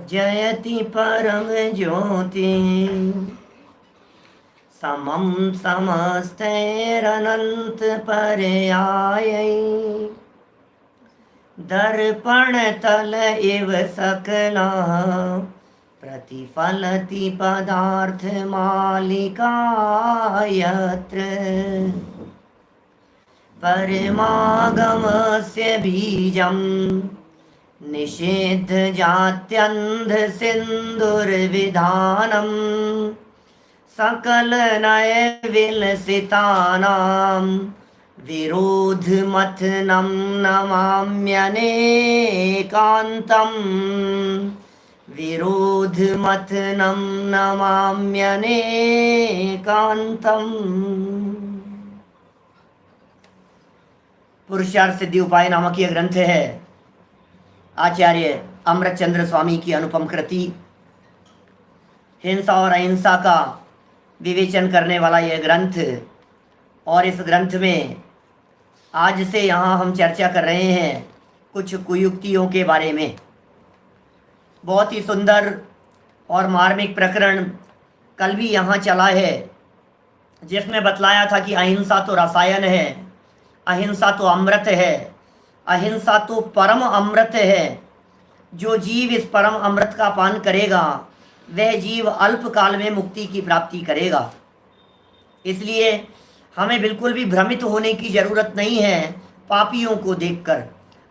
जयति परम ज्योति समम समस्तैरनंत पर्यायै दर्पण तल इव सकला प्रतिफलति पदार्थ मालिका यत्र परमागमस्य बीजं निषेध जात्यंध सिंदुर्विधानम सकल नय विलसितानां विरोध मथनं नमाम्यनेकान्तम् विरोध मथनं नमाम्यनेकान्तम्। पुरुषार्थ सिद्धि उपाय नामक यह ग्रंथ है आचार्य अमृतचंद्र स्वामी की अनुपम कृति। हिंसा और अहिंसा का विवेचन करने वाला यह ग्रंथ, और इस ग्रंथ में आज से यहाँ हम चर्चा कर रहे हैं कुछ कुयुक्तियों के बारे में। बहुत ही सुंदर और मार्मिक प्रकरण कल भी यहाँ चला है, जिसमें बतलाया था कि अहिंसा तो रसायन है, अहिंसा तो अमृत है, अहिंसा तो परम अमृत है। जो जीव इस परम अमृत का पान करेगा वह जीव अल्प काल में मुक्ति की प्राप्ति करेगा। इसलिए हमें बिल्कुल भी भ्रमित होने की ज़रूरत नहीं है। पापियों को देखकर,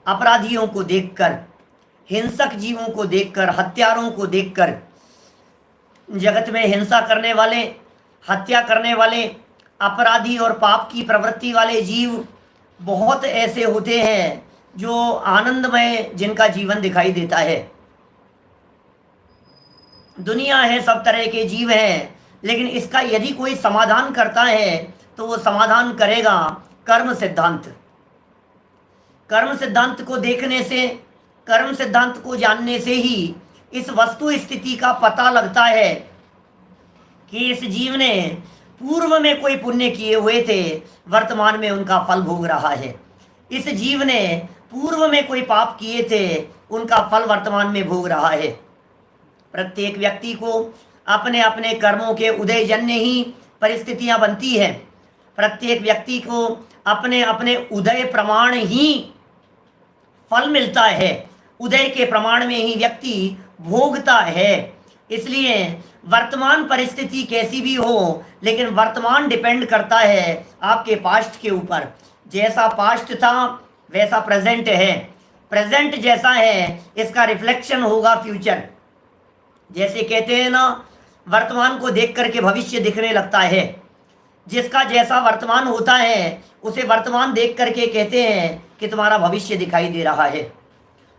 अपराधियों को देखकर, हिंसक जीवों को देखकर, हत्यारों को देखकर, जगत में हिंसा करने वाले, हत्या करने वाले, अपराधी और पाप की प्रवृत्ति वाले जीव बहुत ऐसे होते हैं जो आनंदमय जिनका जीवन दिखाई देता है। दुनिया है, सब तरह के जीव हैं, लेकिन इसका यदि कोई समाधान करता है तो वो समाधान करेगा कर्म सिद्धांत। कर्म सिद्धांत को देखने से, कर्म सिद्धांत को जानने से ही इस वस्तु स्थिति का पता लगता है कि इस जीव ने पूर्व में कोई पुण्य किए हुए थे, वर्तमान में उनका फल भोग रहा है। इस जीव ने पूर्व में कोई पाप किए थे, उनका फल वर्तमान में भोग रहा है। प्रत्येक व्यक्ति को अपने अपने कर्मों के उदयजन्य ही परिस्थितियां बनती हैं। प्रत्येक व्यक्ति को अपने अपने उदय प्रमाण ही फल मिलता है। उदय के प्रमाण में ही व्यक्ति भोगता है। इसलिए वर्तमान परिस्थिति कैसी भी हो, लेकिन वर्तमान डिपेंड करता है आपके पास्ट के ऊपर। जैसा पास्ट था वैसा प्रेजेंट है, प्रेजेंट जैसा है इसका रिफ्लेक्शन होगा फ्यूचर। जैसे कहते हैं ना, वर्तमान को देख करके भविष्य दिखने लगता है। जिसका जैसा वर्तमान होता है उसे वर्तमान देख करके कहते हैं कि तुम्हारा भविष्य दिखाई दे रहा है।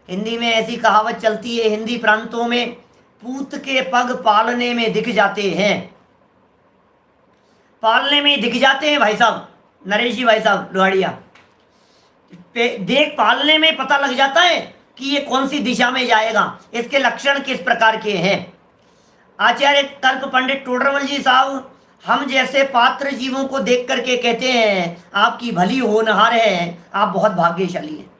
हिंदी में ऐसी कहावत चलती है, हिंदी प्रांतों में, पूत के पग पालने में दिख जाते हैं। पालने में दिख जाते हैं भाई साहब, नरेश जी भाई साहब लोहाड़िया, देख पालने में पता लग जाता है कि ये कौन सी दिशा में जाएगा, इसके लक्षण किस प्रकार के हैं। आचार्य कल्प पंडित टोडरमल जी साहब हम जैसे पात्र जीवों को देख करके कहते हैं आपकी भली होनहार है, आप बहुत भाग्यशाली हैं।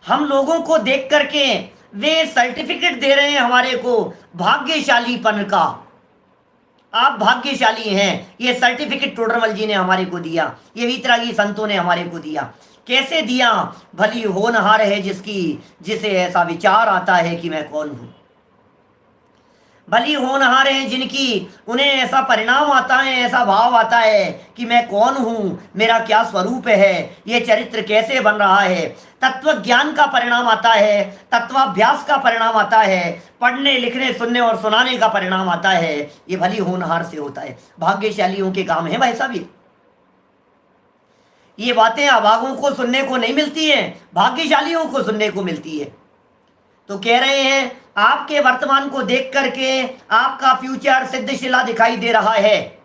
हम लोगों को देख करके वे सर्टिफिकेट दे रहे हैं हमारे को भाग्यशालीपन का, आप भाग्यशाली हैं। ये सर्टिफिकेट टोडरमल जी ने हमारे को दिया, ये वीतरागी संतों ने हमारे को दिया। कैसे दिया? भली होनहार है जिसकी, जिसे ऐसा विचार आता है कि मैं कौन हूं। भली होनहार हैं जिनकी, उन्हें ऐसा परिणाम आता है, ऐसा भाव आता है कि मैं कौन हूँ, मेरा क्या स्वरूप है, ये चरित्र कैसे बन रहा है। तत्व ज्ञान का परिणाम आता है, तत्वाभ्यास का परिणाम आता है, पढ़ने लिखने सुनने और सुनाने का परिणाम आता है। ये भली होनहार से होता है। भाग्यशालियों के काम है भाई साहब। ये बातें अभागों को सुनने को नहीं मिलती हैं, भाग्यशालियों को सुनने को मिलती है। तो कह रहे हैं आपके वर्तमान को देख करके आपका फ्यूचर सिद्धशिला दिखाई दे रहा है।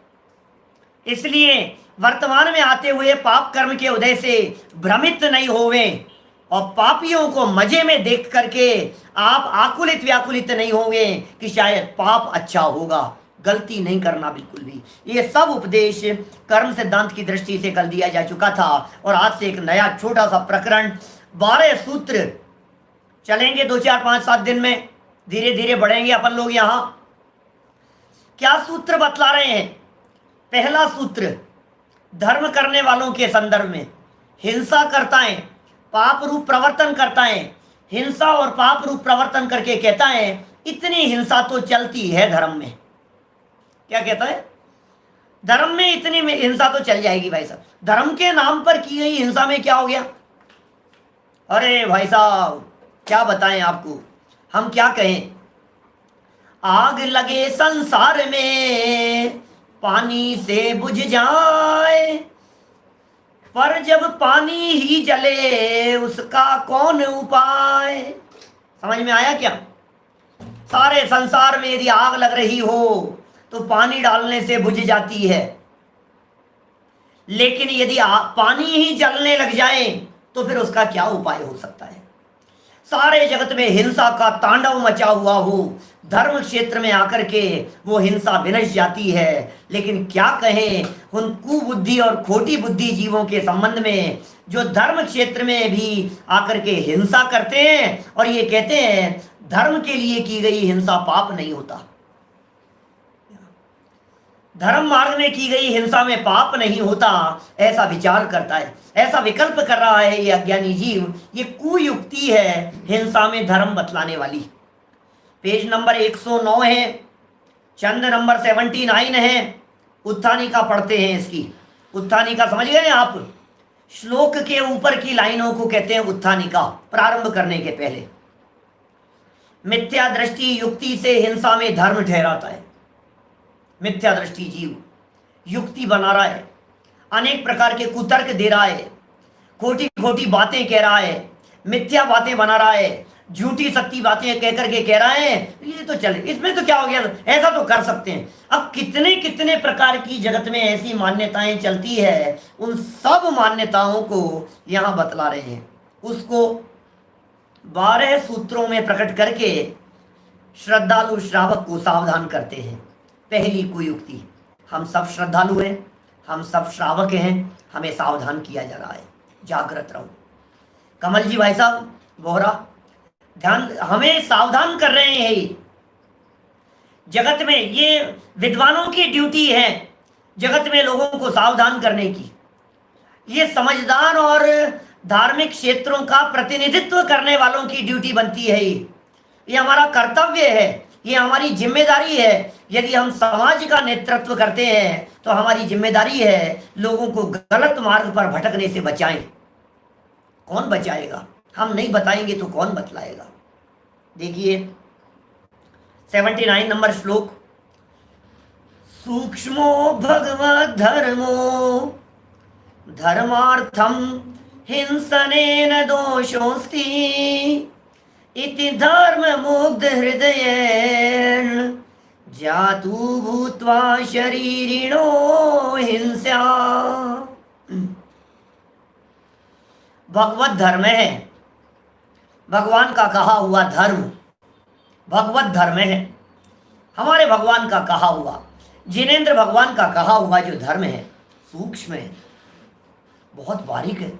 इसलिए वर्तमान में आते हुए पाप कर्म के उदय से भ्रमित नहीं होवें, और पापियों को मजे में देख करके आप आकुलित व्याकुलित नहीं होंगे कि शायद पाप अच्छा होगा। गलती नहीं करना बिल्कुल भी। ये सब उपदेश कर्म सिद्धांत की दृष्टि से कल दिया जा चुका था, और आज से एक नया छोटा सा प्रकरण 12 सूत्र चलेंगे 2 4 5 7 दिन में, धीरे धीरे बढ़ेंगे अपन लोग। यहाँ क्या सूत्र बतला रहे हैं? पहला सूत्र, धर्म करने वालों के संदर्भ में, हिंसा करता है, पाप रूप प्रवर्तन करता है, हिंसा और पाप रूप प्रवर्तन करके कहता है इतनी हिंसा तो चलती है धर्म में। क्या कहता है? धर्म में इतनी हिंसा तो चल जाएगी भाई साहब। धर्म के नाम पर की गई हिंसा में क्या हो गया? अरे भाई साहब क्या बताएं आपको, हम क्या कहें। आग लगे संसार में पानी से बुझ जाए, पर जब पानी ही जले उसका कौन उपाय। समझ में आया क्या? सारे संसार में यदि आग लग रही हो तो पानी डालने से बुझ जाती है, लेकिन यदि पानी ही जलने लग जाए तो फिर उसका क्या उपाय हो सकता है? सारे जगत में हिंसा का तांडव मचा हुआ हो, धर्म क्षेत्र में आकर के वो हिंसा विनश जाती है। लेकिन क्या कहें उन कुबुद्धि और खोटी बुद्धि जीवों के संबंध में जो धर्म क्षेत्र में भी आकर के हिंसा करते हैं और ये कहते हैं धर्म के लिए की गई हिंसा पाप नहीं होता, धर्म मार्ग में की गई हिंसा में पाप नहीं होता, ऐसा विचार करता है, ऐसा विकल्प कर रहा है ये अज्ञानी जीव। ये कुयुक्ति है हिंसा में धर्म बतलाने वाली। पेज नंबर 109 है, चंद नंबर 79 है। उत्थानिका पढ़ते हैं इसकी। उत्थानिका समझ गए आप? श्लोक के ऊपर की लाइनों को कहते हैं उत्थानिका। प्रारंभ करने के पहले मिथ्या दृष्टि युक्ति से हिंसा में धर्म ठहराता है। मिथ्या दृष्टि जीव युक्ति बना रहा है, अनेक प्रकार के कुतर्क दे रहा है, खोटी खोटी बातें कह रहा है, मिथ्या बातें बना रहा है, झूठी सत्य बातें कह करके कह रहा है ये तो चले, इसमें तो क्या हो गया, ऐसा तो कर सकते हैं। अब कितने कितने प्रकार की जगत में ऐसी मान्यताएं चलती है, उन सब मान्यताओं को यहाँ बतला रहे हैं। उसको 12 सूत्रों में प्रकट करके श्रद्धालु श्रावक को सावधान करते हैं। पहली कुयुक्ति, हम सब श्रद्धालु हैं, हम सब श्रावक हैं, हमें सावधान किया जा रहा है, जागृत रहो। कमल जी भाई साहब बोहरा ध्यान, हमें सावधान कर रहे हैं। जगत में ये विद्वानों की ड्यूटी है, जगत में लोगों को सावधान करने की। ये समझदार और धार्मिक क्षेत्रों का प्रतिनिधित्व करने वालों की ड्यूटी बनती है। ये हमारा कर्तव्य है, ये हमारी जिम्मेदारी है। यदि हम समाज का नेतृत्व करते हैं तो हमारी जिम्मेदारी है लोगों को गलत मार्ग पर भटकने से बचाएं। कौन बचाएगा? हम नहीं बताएंगे तो कौन बतलाएगा? देखिए 79 नंबर श्लोक, सूक्ष्मो भगवद धर्मो धर्मार्थम हिंसनेन दोषोस्ति इति धर्म मुग्ध हृदयेन जातु भूत्वा शरीरिणो हिंसा। भगवत धर्म है, भगवान का कहा हुआ धर्म भगवत धर्म है। हमारे भगवान का कहा हुआ, जिनेंद्र भगवान का कहा हुआ जो धर्म है सूक्ष्म है, बहुत बारीक है।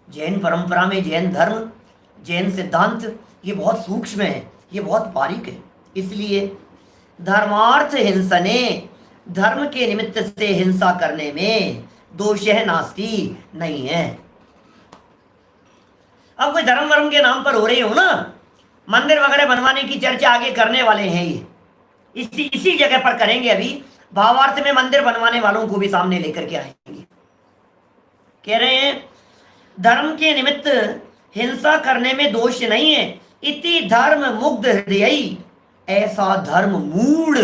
जैन परंपरा में जैन धर्म, जैन सिद्धांत ये बहुत सूक्ष्म है, ये बहुत बारीक है। इसलिए धर्मार्थ हिंसने, धर्म के निमित्त से हिंसा करने में दोष है नास्ति, नहीं है। अब कोई धर्म वर्म के नाम पर हो रही हो ना, मंदिर वगैरह बनवाने की चर्चा आगे करने वाले हैं। ये इसी जगह पर करेंगे। अभी भावार्थ में मंदिर बनवाने वालों को भी सामने लेकर के आएंगे। कह रहे हैं धर्म के निमित्त हिंसा करने में दोष नहीं है। इति धर्म मुग्ध हृदय, ऐसा धर्म मूढ़,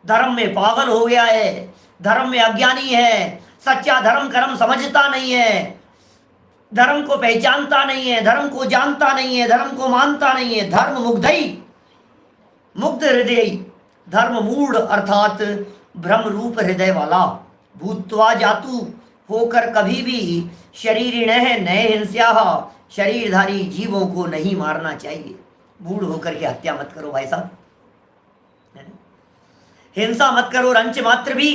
धर्म में पागल हो गया है, धर्म में अज्ञानी है, सच्चा धर्म कर्म समझता नहीं है, धर्म को पहचानता नहीं है, धर्म को जानता नहीं है, धर्म को मानता नहीं है। धर्म मुग्धई, मुग्ध हृदय, धर्म मूढ़ अर्थात भ्रम रूप हृदय वाला। भूत्वा जातु, होकर कभी भी शरीरिण नए हिंस्या, शरीरधारी जीवों को नहीं मारना चाहिए। बूढ़ होकर के हत्या मत करो भाई साहब, हिंसा मत करो रंच मात्र भी।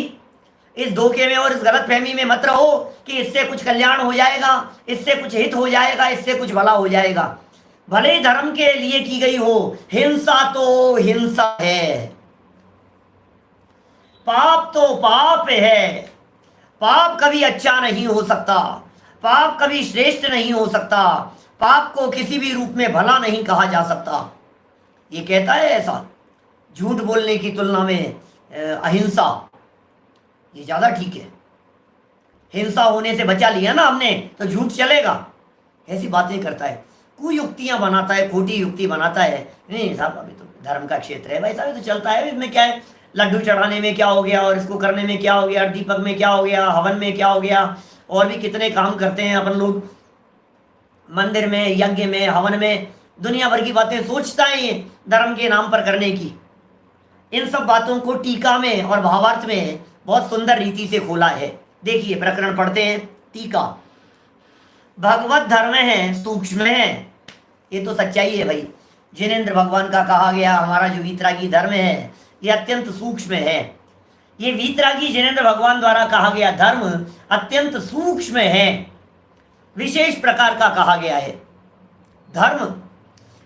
इस धोखे में और इस गलतफहमी में मत रहो कि इससे कुछ कल्याण हो जाएगा, इससे कुछ हित हो जाएगा, इससे कुछ भला हो जाएगा। भले ही धर्म के लिए की गई हो, हिंसा तो हिंसा है, पाप तो पाप है। पाप कभी अच्छा नहीं हो सकता, पाप कभी श्रेष्ठ नहीं हो सकता, पाप को किसी भी रूप में भला नहीं कहा जा सकता। ये कहता है ऐसा, झूठ बोलने की तुलना में अहिंसा ये ज्यादा ठीक है। हिंसा होने से बचा लिया ना हमने, तो झूठ चलेगा। ऐसी बातें करता है, कुयुक्तियां बनाता है, खोटी युक्ति बनाता है। नहीं साहब, अभी तो धर्म का क्षेत्र है भाई साहब, तो चलता है, इसमें क्या है, लड्डू चढ़ाने में क्या हो गया, और इसको करने में क्या हो गया, दीपक में क्या हो गया, हवन में क्या हो गया, और भी कितने काम करते हैं अपन लोग मंदिर में, यज्ञ में, हवन में, दुनिया भर की बातें सोचता है ये धर्म के नाम पर करने की। इन सब बातों को टीका में और भावार्थ में बहुत सुंदर रीति से खोला है। देखिए प्रकरण पढ़ते हैं, टीका। भगवत धर्म है सूक्ष्म है, ये तो सच्चाई है भाई। जिनेंद्र भगवान का कहा गया हमारा जो वीतरागी धर्म है ये अत्यंत सूक्ष्म है। ये वीतरागी जिनेंद्र भगवान द्वारा कहा गया धर्म अत्यंत सूक्ष्म है, विशेष प्रकार का कहा गया है। धर्म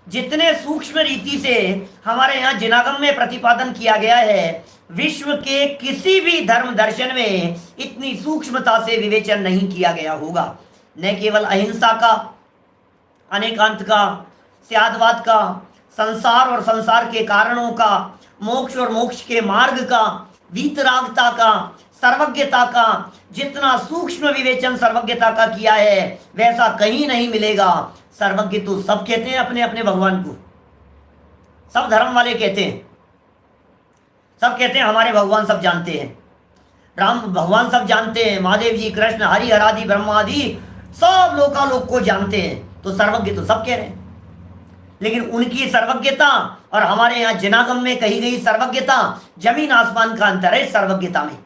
जितने सूक्ष्म रीति से हमारे यहाँ जिनागम में प्रतिपादन किया गया है, विश्व के किसी भी धर्म दर्शन में इतनी सूक्ष्मता से विवेचन नहीं किया गया होगा। न केवल अहिंसा का, अनेकांत का, स्यादवाद का, संसार और संसार के कारणों का, मोक्ष और मोक्ष के मार्ग का, वीतरागता का, सर्वज्ञता का, जितना सूक्ष्म विवेचन सर्वज्ञता का किया है वैसा कहीं नहीं मिलेगा। सर्वज्ञ तो सब कहते हैं अपने अपने भगवान को, सब धर्म वाले कहते हैं, सब कहते हैं हमारे भगवान सब जानते हैं, राम भगवान सब जानते हैं, महादेव जी, कृष्ण, हरि हरादि ब्रह्मादि सब लोकालोक को जानते हैं। तो सर्वज्ञ तो सब कह रहे हैं, लेकिन उनकी सर्वज्ञता और हमारे यहाँ जिनागम में कही गई सर्वज्ञता जमीन आसमान का अंतर है। सर्वज्ञता में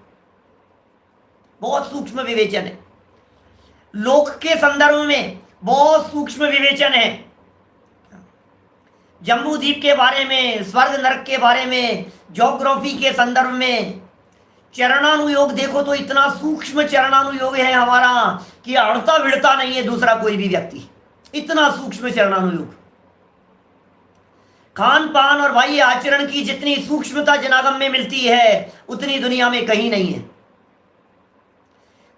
बहुत सूक्ष्म विवेचन है, लोक के संदर्भ में बहुत सूक्ष्म विवेचन है। जम्बू द्वीप के बारे में, स्वर्ग नरक के बारे में, ज्योग्राफी के संदर्भ में चरणानुयोग देखो तो इतना सूक्ष्म चरणानुयोग है हमारा कि अड़ता भिड़ता नहीं है दूसरा कोई भी व्यक्ति, इतना सूक्ष्म चरणानुयोग। खान पान और बाह्य आचरण की जितनी सूक्ष्मता जनागम में मिलती है उतनी दुनिया में कहीं नहीं है।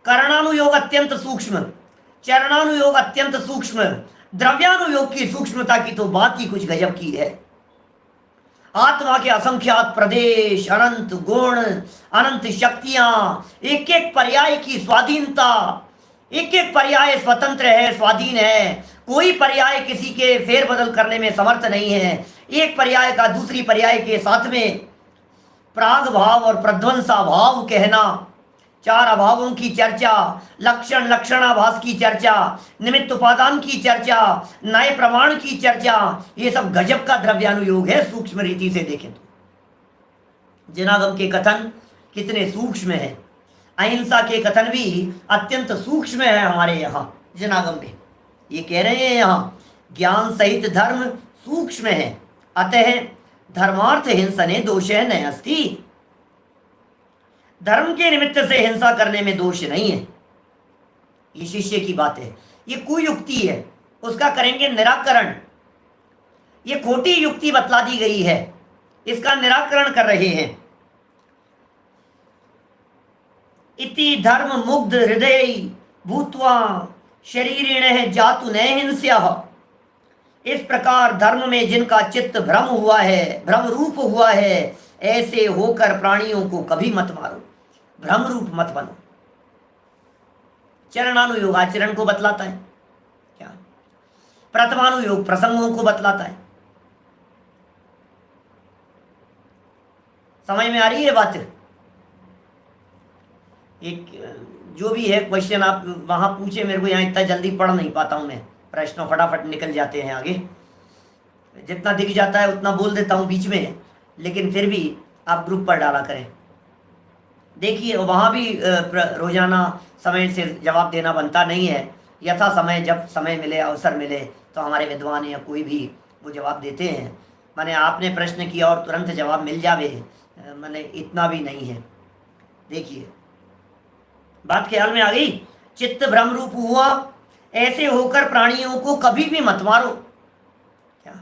करणानुयोग अत्यंत सूक्ष्म, चरणानुयोग अत्यंत सूक्ष्म, द्रव्यानुयोग की सूक्ष्मता की तो बात ही कुछ गजब की है। आत्मा के असंख्यात प्रदेश, अनंत गुण, अनंत शक्तियां, एक एक पर्याय की स्वाधीनता, एक एक पर्याय स्वतंत्र है, स्वाधीन है। कोई पर्याय किसी के फेरबदल करने में समर्थ नहीं है। एक पर्याय का दूसरी पर्याय के साथ में प्राग भाव और प्रध्वंसा भाव कहना, चार अभावों की चर्चा, लक्षण लक्षणाभास की चर्चा, निमित्त उपादान की चर्चा, न्याय प्रमाण की चर्चा, ये सब गजब का द्रव्यानुयोग है सूक्ष्म रीति से देखें तो। जिनागम के कथन कितने सूक्ष्म है, अहिंसा के कथन भी अत्यंत सूक्ष्म है हमारे यहाँ जिनागम में। ये कह रहे हैं यहाँ ज्ञान सहित धर्म सूक्ष्म है, अतः धर्मार्थ हिंसने दोषः न अस्ति। धर्म के निमित्त से हिंसा करने में दोष नहीं है। ये शिष्य की बात है, ये कुयुक्ति है, उसका करेंगे निराकरण। ये खोटी युक्ति बतला दी गई है, इसका निराकरण कर रहे हैं। इति धर्म मुग्ध हृदय भूत्वा शरीरिण जातु न हिंस्यः। इस प्रकार धर्म में जिनका चित्त भ्रम हुआ है, भ्रम रूप हुआ है, ऐसे होकर प्राणियों को कभी मत मारो, भ्रम रूप मत बनो। चरणानुयोग आचरण को बतलाता है क्या, प्रथमानुयोग प्रसंगों को बतलाता है। समझ में आ रही है बात? एक जो भी है क्वेश्चन आप वहां पूछे, मेरे को यहाँ इतना जल्दी पढ़ नहीं पाता हूं मैं, प्रश्न फटाफट निकल जाते हैं आगे, जितना दिख जाता है उतना बोल देता हूं बीच में, लेकिन फिर भी आप ग्रुप पर डाला करें। देखिए वहाँ भी रोजाना समय से जवाब देना बनता नहीं है, यथा समय जब समय मिले, अवसर मिले तो हमारे विद्वान या कोई भी वो जवाब देते हैं। माने आपने प्रश्न किया और तुरंत जवाब मिल जावे, माने इतना भी नहीं है। देखिए बात ख्याल में आ गई? चित्त भ्रम रूप हुआ, ऐसे होकर प्राणियों को कभी भी मत मारो। क्या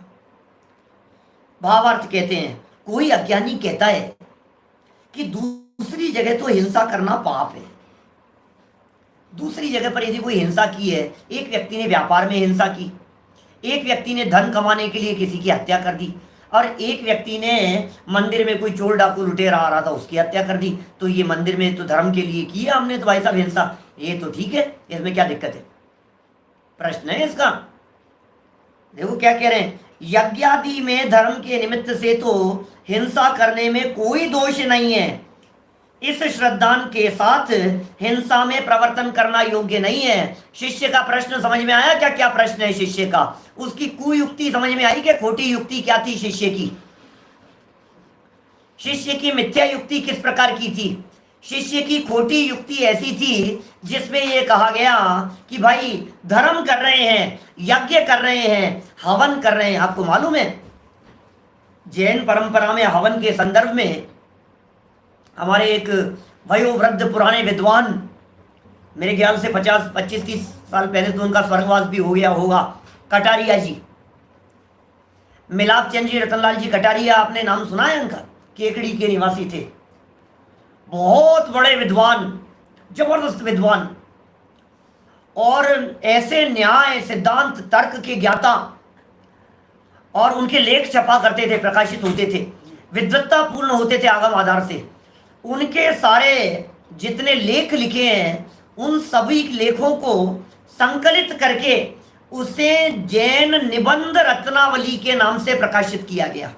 भावार्थ कहते हैं, कोई अज्ञानी कहता है कि दूसरी जगह तो हिंसा करना पाप है। दूसरी जगह पर यदि कोई हिंसा की है, एक व्यक्ति ने व्यापार में हिंसा की, एक व्यक्ति ने धन कमाने के लिए किसी की हत्या कर दी, और एक व्यक्ति ने मंदिर में कोई चोर डाकू लुटेरा आ रहा था उसकी हत्या कर दी, तो ये मंदिर में तो धर्म के लिए की है हमने तो भाई साहब हिंसा, ये तो ठीक है, इसमें क्या दिक्कत है? प्रश्न है इसका। देखो क्या कह रहे हैं, यज्ञादि में धर्म के निमित्त से तो हिंसा करने में कोई दोष नहीं है। इस श्रद्धान के साथ हिंसा में प्रवर्तन करना योग्य नहीं है। शिष्य का प्रश्न समझ में आया क्या? क्या प्रश्न है शिष्य का? उसकी कुयुक्ति समझ में आई? क्या खोटी युक्ति क्या थी शिष्य की? शिष्य की मिथ्या युक्ति किस प्रकार की थी? शिष्य की खोटी युक्ति ऐसी थी जिसमें यह कहा गया कि भाई धर्म कर रहे हैं, यज्ञ कर रहे हैं, हवन कर रहे हैं। आपको मालूम है जैन परंपरा में हवन के संदर्भ में हमारे एक वयोवृद्ध पुराने विद्वान, मेरे ख्याल से 25-30 साल पहले तो उनका स्वर्गवास भी हो गया होगा, कटारिया जी, मिलाप चंद जी, रतनलाल जी कटारिया, आपने नाम सुना है उनका? केकड़ी के निवासी थे, बहुत बड़े विद्वान, जबरदस्त विद्वान, और ऐसे न्याय सिद्धांत तर्क के ज्ञाता, और उनके लेख छपा करते थे, प्रकाशित होते थे, विद्वत्ता पूर्ण होते थे आगम आधार से। उनके सारे जितने लेख लिखे हैं उन सभी लेखों को संकलित करके उसे जैन निबंध रत्नावली के नाम से प्रकाशित किया गया।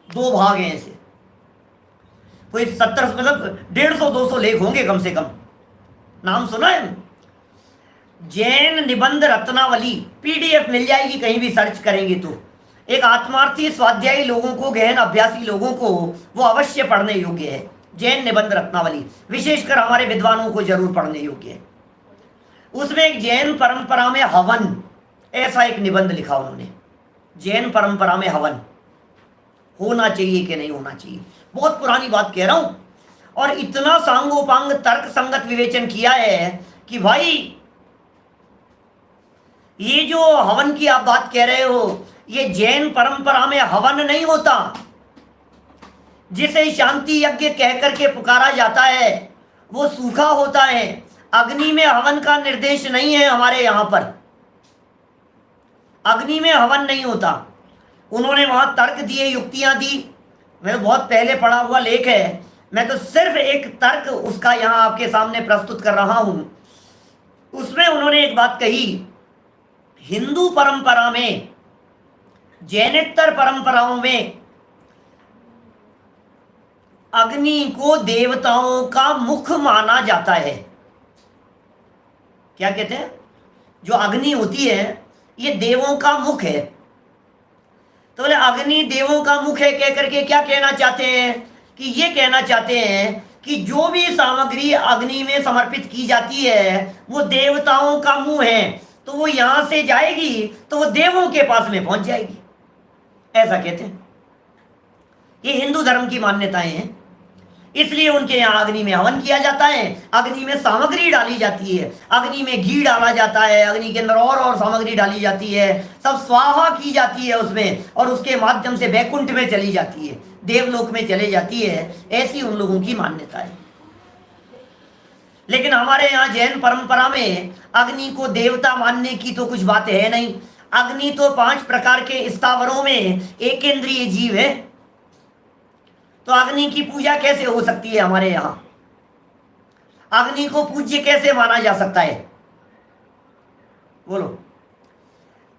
2 भाग हैं ऐसे, कोई 70 मतलब 150-200 लेख होंगे कम से कम। नाम सुना है? जैन निबंध रत्नावली, पीडीएफ मिल जाएगी कहीं भी सर्च करेंगे तो। एक आत्मार्थी स्वाध्यायी लोगों को, गहन अभ्यासी लोगों को वो अवश्य पढ़ने योग्य है। जैन निबंध रत्नावली विशेषकर हमारे विद्वानों को जरूर पढ़ने योग्य है। उसमें एक जैन परंपरा में हवन, ऐसा एक निबंध लिखा उन्होंने। जैन परंपरा में हवन होना चाहिए कि नहीं होना चाहिए, बहुत पुरानी बात कह रहा हूं, और इतना सांगोपांग तर्क संगत विवेचन किया है कि भाई ये जो हवन की आप बात कह रहे हो, ये जैन परंपरा में हवन नहीं होता। जिसे शांति यज्ञ कह करके पुकारा जाता है वो सूखा होता है। अग्नि में हवन का निर्देश नहीं है हमारे यहां पर, अग्नि में हवन नहीं होता। उन्होंने वहां तर्क दिए, युक्तियां दी, मैं बहुत पहले पढ़ा हुआ लेख है, मैं तो सिर्फ एक तर्क उसका यहां आपके सामने प्रस्तुत कर रहा हूं। उसमें उन्होंने एक बात कही, हिंदू परंपरा में, जैनेतर परंपराओं में अग्नि को देवताओं का मुख माना जाता है। क्या कहते हैं? जो अग्नि होती है ये देवों का मुख है। तो बोले अग्नि देवों का मुख है कह करके क्या कहना चाहते हैं? कि ये कहना चाहते हैं कि जो भी सामग्री अग्नि में समर्पित की जाती है वो देवताओं का मुंह है, तो वो यहां से जाएगी तो वो देवों के पास में पहुंच जाएगी, ऐसा कहते हैं। ये हिंदू धर्म की मान्यताएं हैं, इसलिए उनके यहाँ अग्नि में हवन किया जाता है। अग्नि में सामग्री डाली जाती है, अग्नि में घी डाला जाता है, अग्नि के अंदर और सामग्री डाली जाती है, सब स्वाहा की जाती है उसमें, और उसके माध्यम से वैकुंठ में चली जाती है, देवलोक में चले जाती है। ऐसी उन लोगों की मान्यता है। लेकिन हमारे यहाँ जैन परंपरा में अग्नि को देवता मानने की तो कुछ बात है नहीं। अग्नि तो 5 प्रकार के स्थावरों में एकेंद्रीय जीव है, तो अग्नि की पूजा कैसे हो सकती है हमारे यहां? अग्नि को पूज्य कैसे माना जा सकता है? बोलो।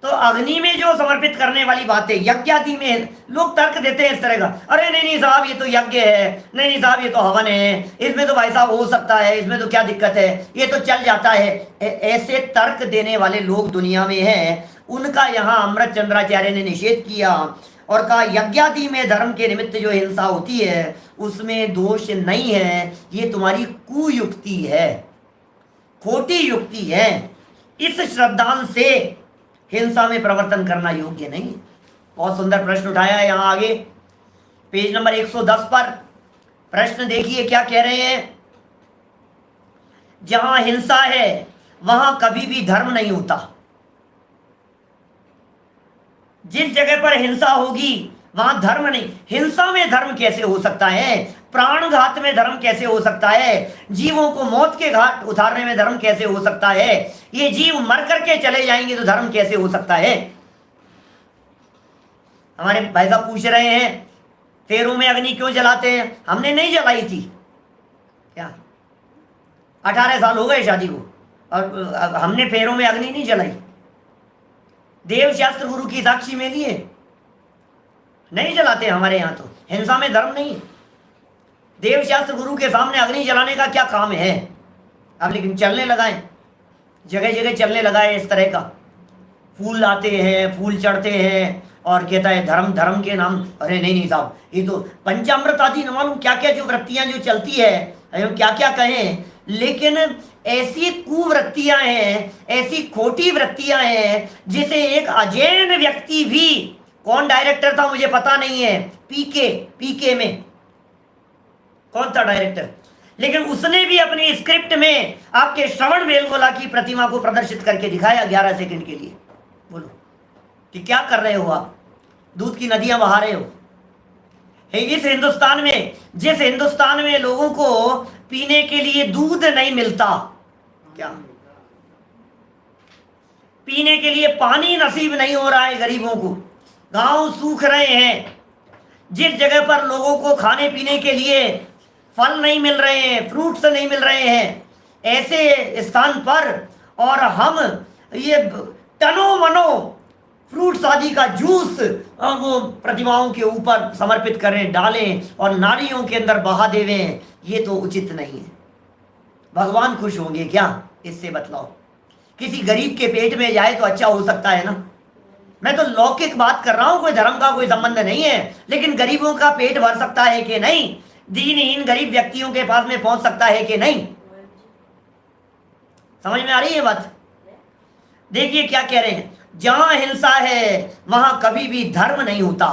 तो अग्नि में जो समर्पित करने वाली बातें, यज्ञ आदि में लोग तर्क देते हैं इस तरह का, अरे नहीं साहब ये तो यज्ञ है, नहीं साहब ये तो हवन है, इसमें तो भाई साहब हो सकता है, इसमें तो क्या दिक्कत है, ये तो चल जाता है। ऐसे तर्क देने वाले लोग दुनिया में हैं। उनका यहाँ अमृत चंद्राचार्य ने निषेध किया और कहा यज्ञादि में धर्म के निमित्त जो हिंसा होती है उसमें दोष नहीं है, ये तुम्हारी कुयुक्ति है, खोटी युक्ति है। इस श्रद्धांत से हिंसा में प्रवर्तन करना योग्य नहीं। बहुत सुंदर प्रश्न उठाया है यहाँ आगे पेज नंबर 110 पर। प्रश्न देखिए क्या कह रहे हैं। जहां हिंसा है वहां कभी भी धर्म नहीं होता। जिस जगह पर हिंसा होगी वहां धर्म नहीं। हिंसा में धर्म कैसे हो सकता है? प्राणघात में धर्म कैसे हो सकता है? जीवों को मौत के घाट उतारने में धर्म कैसे हो सकता है? ये जीव मर करके चले जाएंगे तो धर्म कैसे हो सकता है? हमारे भाई साहब पूछ रहे हैं फेरों में अग्नि क्यों जलाते हैं? हमने नहीं जलाई थी क्या? 18 साल हो गए शादी को और हमने फेरों में अग्नि नहीं जलाई। देव शास्त्र गुरु की साक्षी में लिए नहीं जलाते हमारे यहाँ। तो हिंसा में धर्म नहीं। देव शास्त्र गुरु के सामने अग्नि जलाने का क्या काम है? अब लेकिन चलने लगाए, जगह जगह चलने लगाए इस तरह का। फूल आते हैं, फूल चढ़ते हैं और कहता है धर्म, धर्म के नाम। अरे नहीं साहब, ये तो पंचामृत आदि न मालूम क्या क्या जो वृत्तियां जो चलती है, क्या क्या कहें, लेकिन ऐसी कुवृत्तियां हैं, ऐसी खोटी वृत्तियां हैं जिसे एक अजैन व्यक्ति भी, कौन डायरेक्टर था मुझे पता नहीं है, पीके में कौन था डायरेक्टर, लेकिन उसने भी अपनी स्क्रिप्ट में आपके श्रवण बेलगोला की प्रतिमा को प्रदर्शित करके दिखाया 11 सेकंड के लिए। बोलो कि क्या कर रहे हो आप? दूध की नदियां बहा रहे हो। इस हिंदुस्तान में, जिस हिंदुस्तान में लोगों को पीने के लिए दूध नहीं मिलता, क्या पीने के लिए पानी नसीब नहीं हो रहा है गरीबों को, गांव सूख रहे हैं, जिस जगह पर लोगों को खाने पीने के लिए फल नहीं मिल रहे हैं, फ्रूट्स नहीं मिल रहे हैं, ऐसे स्थान पर और हम ये तनो मनो फ्रूट्स आदि का जूस वो प्रतिमाओं के ऊपर समर्पित करें, डालें और नालियों के अंदर बहा देवें, ये तो उचित नहीं है। भगवान खुश होंगे क्या इससे? बतलाओ। किसी गरीब के पेट में जाए तो अच्छा हो सकता है ना। मैं तो लौकिक बात कर रहा हूं, कोई धर्म का कोई संबंध नहीं है, लेकिन गरीबों का पेट भर सकता है कि नहीं? दीनहीन गरीब व्यक्तियों के पास में पहुंच सकता है कि नहीं? समझ में आ रही है बात? देखिए क्या कह रहे हैं, जहां हिंसा है वहां कभी भी धर्म नहीं होता।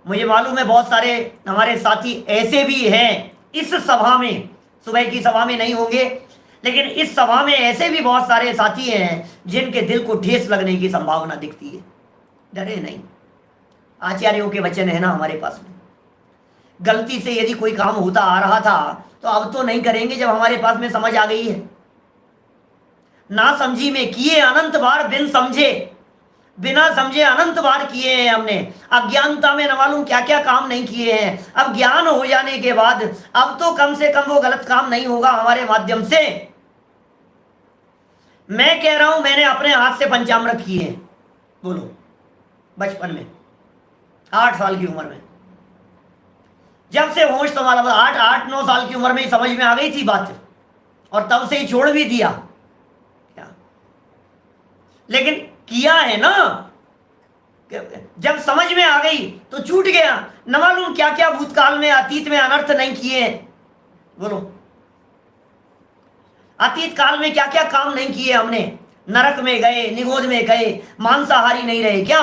मुझे मालूम है बहुत सारे हमारे साथी ऐसे भी हैं इस सभा में, सुबह की सभा में नहीं होंगे, लेकिन इस सभा में ऐसे भी बहुत सारे साथी हैं जिनके दिल को ठेस लगने की संभावना दिखती है। डरे नहीं, आचार्यों के वचन है ना हमारे पास में। गलती से यदि कोई काम होता आ रहा था तो अब तो नहीं करेंगे जब हमारे पास में समझ आ गई है। ना समझी में किए अनंत बार, बिना समझे अनंत बार किए हैं हमने। अज्ञानता में न मालूम क्या क्या काम नहीं किए हैं। अब ज्ञान हो जाने के बाद अब तो कम से कम वो गलत काम नहीं होगा हमारे माध्यम से। मैं कह रहा हूं मैंने अपने हाथ से पंचामृत किए हैं। बोलो, बचपन में 8 साल की उम्र में, जब से होश तुम्हारा 8-9 साल की उम्र में ही समझ में आ गई थी बात, और तब से ही छोड़ भी दिया क्या? लेकिन किया है ना, जब समझ में आ गई तो छूट गया। न मालूम क्या क्या भूतकाल में, अतीत में अनर्थ नहीं किए हैं। बोलो, अतीत काल में क्या क्या काम नहीं किए हमने? नरक में गए, निगोद में गए, मांसाहारी नहीं रहे क्या?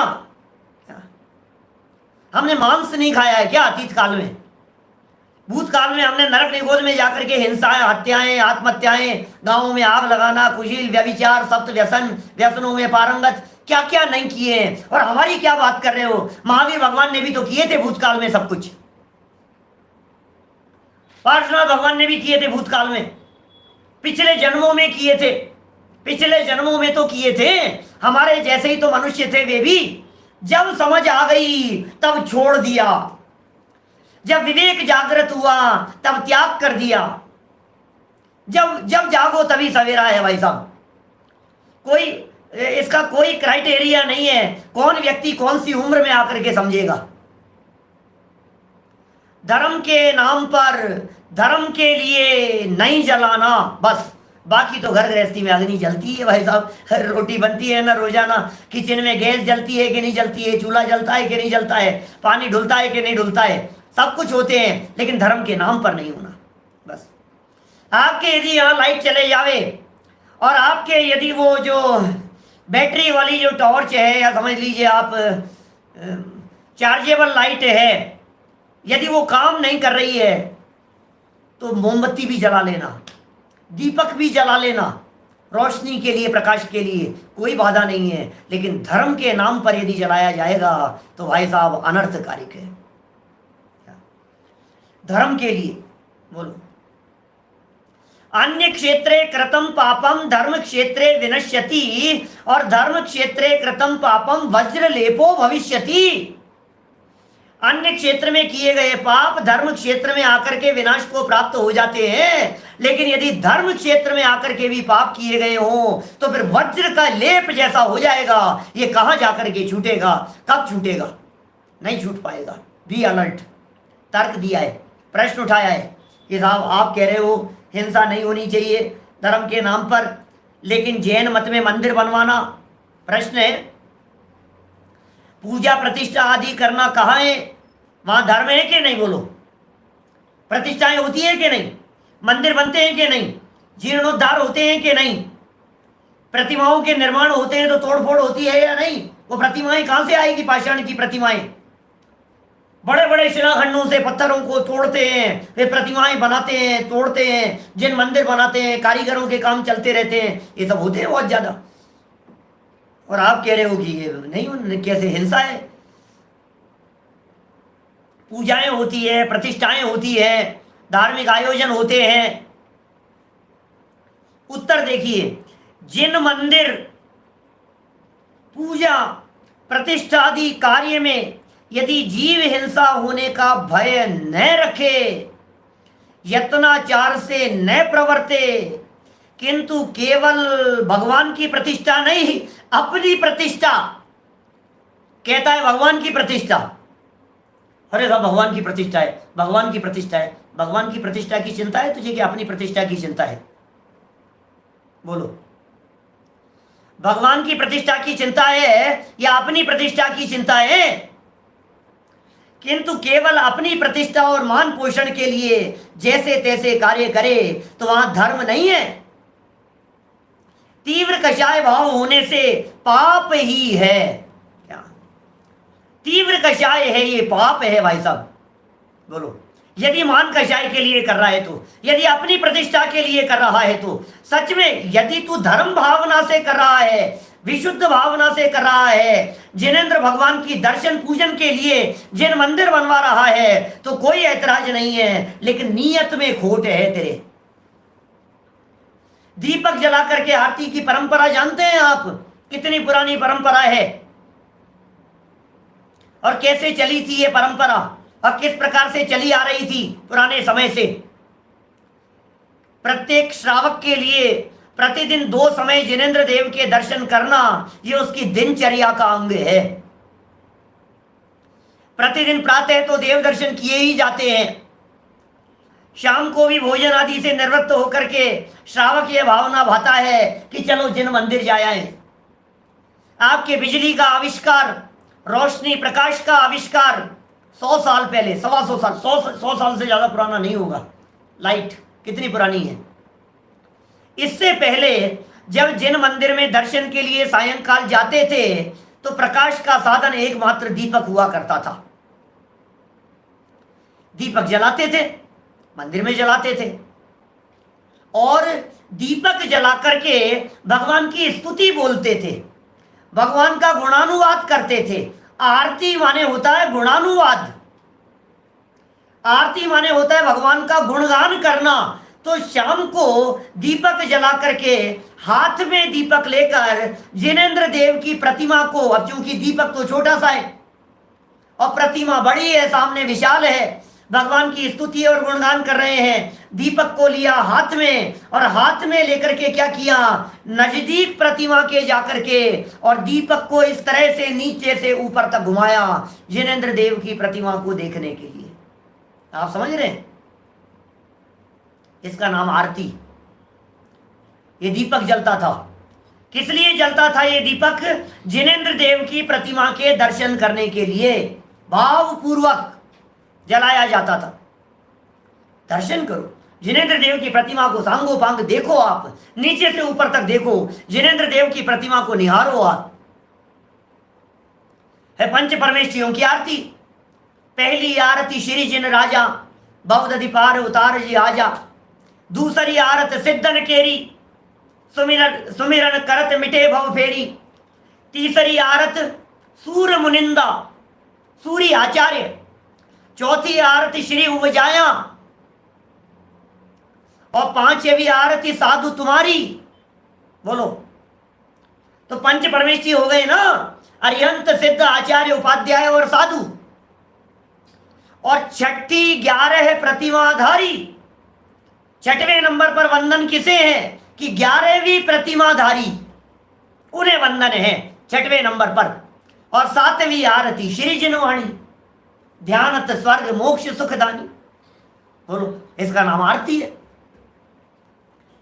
हमने मांस नहीं खाया है क्या अतीत काल में? भूतकाल में हमने नरक निगोद में जाकर के हिंसाएं, हत्याएं, आत्महत्याएं, गांवों में आग लगाना, कुशील, व्यभिचार, सप्त व्यसन, व्यसनों में पारंगत, क्या क्या नहीं किए हैं। और हमारी क्या बात कर रहे हो? महावीर भगवान ने भी तो किए थे भूतकाल में सब कुछ। परशुराम भगवान ने भी किए थे भूतकाल में, पिछले जन्मों में किए थे, पिछले जन्मों में तो किए थे। हमारे जैसे ही तो मनुष्य थे वे भी। जब समझ आ गई तब छोड़ दिया, जब विवेक जागृत हुआ तब त्याग कर दिया। जब जागो तभी सवेरा है भाई साहब। कोई इसका कोई क्राइटेरिया नहीं है कौन व्यक्ति कौन सी उम्र में आकर के समझेगा। धर्म के नाम पर, धर्म के लिए नहीं जलाना बस, बाकी तो घर गृहस्थी में अग्नि जलती है भाई साहब। रोटी बनती है ना रोजाना, किचन में गैस जलती है कि नहीं जलती है, चूल्हा जलता है कि नहीं जलता है, पानी ढुलता है कि नहीं ढुलता है, सब कुछ होते हैं, लेकिन धर्म के नाम पर नहीं होना बस। आपके यदि यहाँ लाइट चले जावे और आपके यदि वो जो बैटरी वाली जो टॉर्च है, या समझ लीजिए आप चार्जेबल लाइट है, यदि वो काम नहीं कर रही है तो मोमबत्ती भी जला लेना, दीपक भी जला लेना, रोशनी के लिए, प्रकाश के लिए कोई बाधा नहीं है। लेकिन धर्म के नाम पर यदि जलाया जाएगा तो भाई साहब अनर्थकारिक है। धर्म के लिए बोलो, अन्य क्षेत्रे कृतम पापम धर्म क्षेत्रे विनश्यति, और धर्म क्षेत्रे कृतम पापम वज्रलेपो भविष्यति। अन्य क्षेत्र में किए गए पाप धर्म क्षेत्र में आकर के विनाश को प्राप्त हो जाते हैं, लेकिन यदि धर्म क्षेत्र में आकर के भी पाप किए गए हों तो फिर वज्र का लेप जैसा हो जाएगा। ये कहां जाकर के छूटेगा, कब छूटेगा, नहीं छूट पाएगा। Be alert. तर्क दिया है, प्रश्न उठाया है कि साहब आप कह रहे हो हिंसा नहीं होनी चाहिए धर्म के नाम पर, लेकिन जैन मत में मंदिर बनवाना, प्रश्न है पूजा प्रतिष्ठा आदि करना कहाँ है, वहां धर्म है कि नहीं, बोलो। प्रतिष्ठाएं होती है कि नहीं, मंदिर बनते हैं कि नहीं, जीर्णोद्धार होते हैं कि नहीं, प्रतिमाओं के निर्माण होते हैं तो तोड़फोड़ होती है या नहीं। वो प्रतिमाएं कहां से आएगी, पाषाण की प्रतिमाएं, बड़े बड़े शिलाखंडों से पत्थरों को तोड़ते हैं, फिर प्रतिमाएं बनाते हैं, तोड़ते हैं, जिन मंदिर बनाते हैं, कारीगरों के काम चलते रहते हैं, ये सब होते हैं बहुत ज्यादा। और आप कह रहे हो कि ये नहीं, कैसे हिंसा है। पूजाएं होती है, प्रतिष्ठाएं होती है, धार्मिक आयोजन होते हैं। उत्तर देखिए, जिन मंदिर पूजा प्रतिष्ठा आदि कार्य में यदि जीव हिंसा होने का भय न रखे, यत्नाचार से न प्रवर्ते, किंतु केवल भगवान की प्रतिष्ठा नहीं, अपनी प्रतिष्ठा, कहता है भगवान की प्रतिष्ठा, अरे साहब भगवान की प्रतिष्ठा है, भगवान की प्रतिष्ठा है, भगवान की प्रतिष्ठा की चिंता है तुझे कि अपनी प्रतिष्ठा की चिंता है, बोलो। भगवान की प्रतिष्ठा की चिंता है या अपनी प्रतिष्ठा की चिंता है? किंतु केवल अपनी प्रतिष्ठा और मान पोषण के लिए जैसे तैसे कार्य करे तो वहां धर्म नहीं है। तीव्र कषाय भाव होने से पाप ही है। क्या तीव्र कषाय है, ये पाप है भाई साहब, बोलो। यदि मान कषाय के लिए कर रहा है तो, यदि अपनी प्रतिष्ठा के लिए कर रहा है तो, सच में यदि तू धर्म भावना से कर रहा है, विशुद्ध भावना से कर रहा है, जिनेंद्र भगवान की दर्शन पूजन के लिए जिन मंदिर बनवा रहा है, तो कोई ऐतराज नहीं है, लेकिन नीयत में खोट है तेरे। दीपक जला करके आरती की परंपरा जानते हैं आप, कितनी पुरानी परंपरा है और कैसे चली थी ये परंपरा और किस प्रकार से चली आ रही थी पुराने समय से। प्रत्येक श्रावक के लिए प्रतिदिन 2 समय जिनेंद्र देव के दर्शन करना ये उसकी दिनचर्या का अंग है। प्रतिदिन प्रातः तो देव दर्शन किए ही जाते हैं, शाम को भी भोजन आदि से निवृत्त होकर के श्रावक ये भावना भाता है कि चलो जिन मंदिर जाए। आपके बिजली का आविष्कार, रोशनी प्रकाश का आविष्कार 100 साल पहले, 125 साल, 100 साल से ज्यादा पुराना नहीं होगा। लाइट कितनी पुरानी है। इससे पहले जब जिन मंदिर में दर्शन के लिए सायंकाल जाते थे तो प्रकाश का साधन एकमात्र दीपक हुआ करता था। दीपक जलाते थे, मंदिर में जलाते थे और दीपक जला करके भगवान की स्तुति बोलते थे, भगवान का गुणानुवाद करते थे। आरती माने होता है गुणानुवाद, आरती माने होता है भगवान का गुणगान करना। तो शाम को दीपक जला करके हाथ में दीपक लेकर जिनेंद्र देव की प्रतिमा को, अब चूंकि दीपक तो छोटा सा है और प्रतिमा बड़ी है, सामने विशाल है, भगवान की स्तुति और गुणगान कर रहे हैं। दीपक को लिया हाथ में और हाथ में लेकर के क्या किया, नजदीक प्रतिमा के जाकर के और दीपक को इस तरह से नीचे से ऊपर तक घुमाया जिनेंद्र देव की प्रतिमा को देखने के लिए। आप समझ रहे हैं, इसका नाम आरती। ये दीपक जलता था, किस लिए जलता था ये दीपक? जिनेंद्र देव की प्रतिमा के दर्शन करने के लिए भावपूर्वक जलाया जाता था। दर्शन करो जिनेंद्र देव की प्रतिमा को, सांगो पांग देखो, आप नीचे से ऊपर तक देखो, जिनेंद्र देव की प्रतिमा को निहारो। आप है पंच परमेष्ठियों की आरती। पहली आरती श्री जिन राजा बहुदधि पार उतार जी आजा, दूसरी आरत सिद्धन केरी, सुमिरन सुमिरन करत मिटे भव फेरी, तीसरी आरत सूर मुनिंदा, सूरी आचार्य, चौथी आरती श्री उपजाया, और पांचवी आरती साधु तुम्हारी। बोलो, तो पंच परमेश्वरी हो गए ना, अरिहंत सिद्ध आचार्य उपाध्याय और साधु। और छठी 11 है प्रतिमाधारी। छठवें नंबर पर वंदन किसे है कि 11वीं प्रतिमाधारी, उन्हें वंदन है छठवें नंबर पर। और 7वीं आरती श्री जिनवाणी, ध्यानत स्वर्ग मोक्ष सुखदानी। बोलो, इसका नाम आरती है,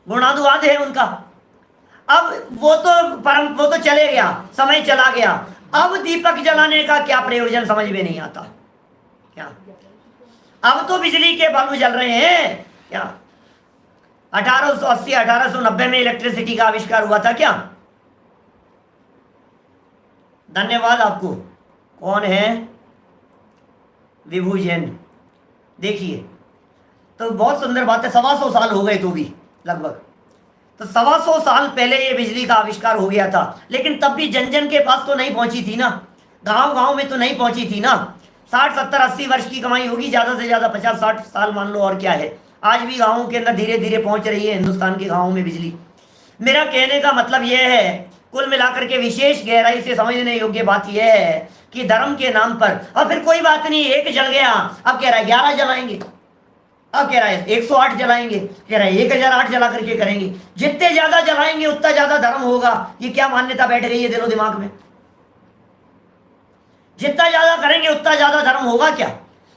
गुणानुवाद है उनका। अब वो तो चले गया, समय चला गया। अब दीपक जलाने का क्या प्रयोजन समझ में नहीं आता क्या? अब तो बिजली के बल्ब जल रहे हैं क्या? 1880 1890 में इलेक्ट्रिसिटी का आविष्कार हुआ था क्या? धन्यवाद आपको। कौन है? विभू जैन। देखिए, तो बहुत सुंदर बात है। 125 साल हो गए तो भी लगभग, तो 125 साल पहले ये बिजली का आविष्कार हो गया था। लेकिन तब भी जन जन के पास तो नहीं पहुंची थी ना, गांव गांव में तो नहीं पहुंची थी ना। 60 70 80 वर्ष की कमाई होगी, ज़्यादा से ज़्यादा 50 60 साल मान लो, और क्या है। आज भी गाँवों के अंदर धीरे धीरे पहुंच रही है हिंदुस्तान के गाँवों में बिजली। मेरा कहने का मतलब यह है, कुल मिलाकर के विशेष गहराई से समझने योग्य बात यह है कि धर्म के नाम पर, और फिर कोई बात नहीं, एक जल गया, अब कह रहा है 11 जलाएंगे, अब कह रहा है 108 जलाएंगे, कह रहा है 1008 जला करके करेंगे। जितने ज्यादा जलाएंगे उतना ज्यादा धर्म होगा। ये क्या मान्यता बैठ गई है दिलो दिमाग में? जितना ज्यादा करेंगे उतना ज्यादा धर्म होगा क्या?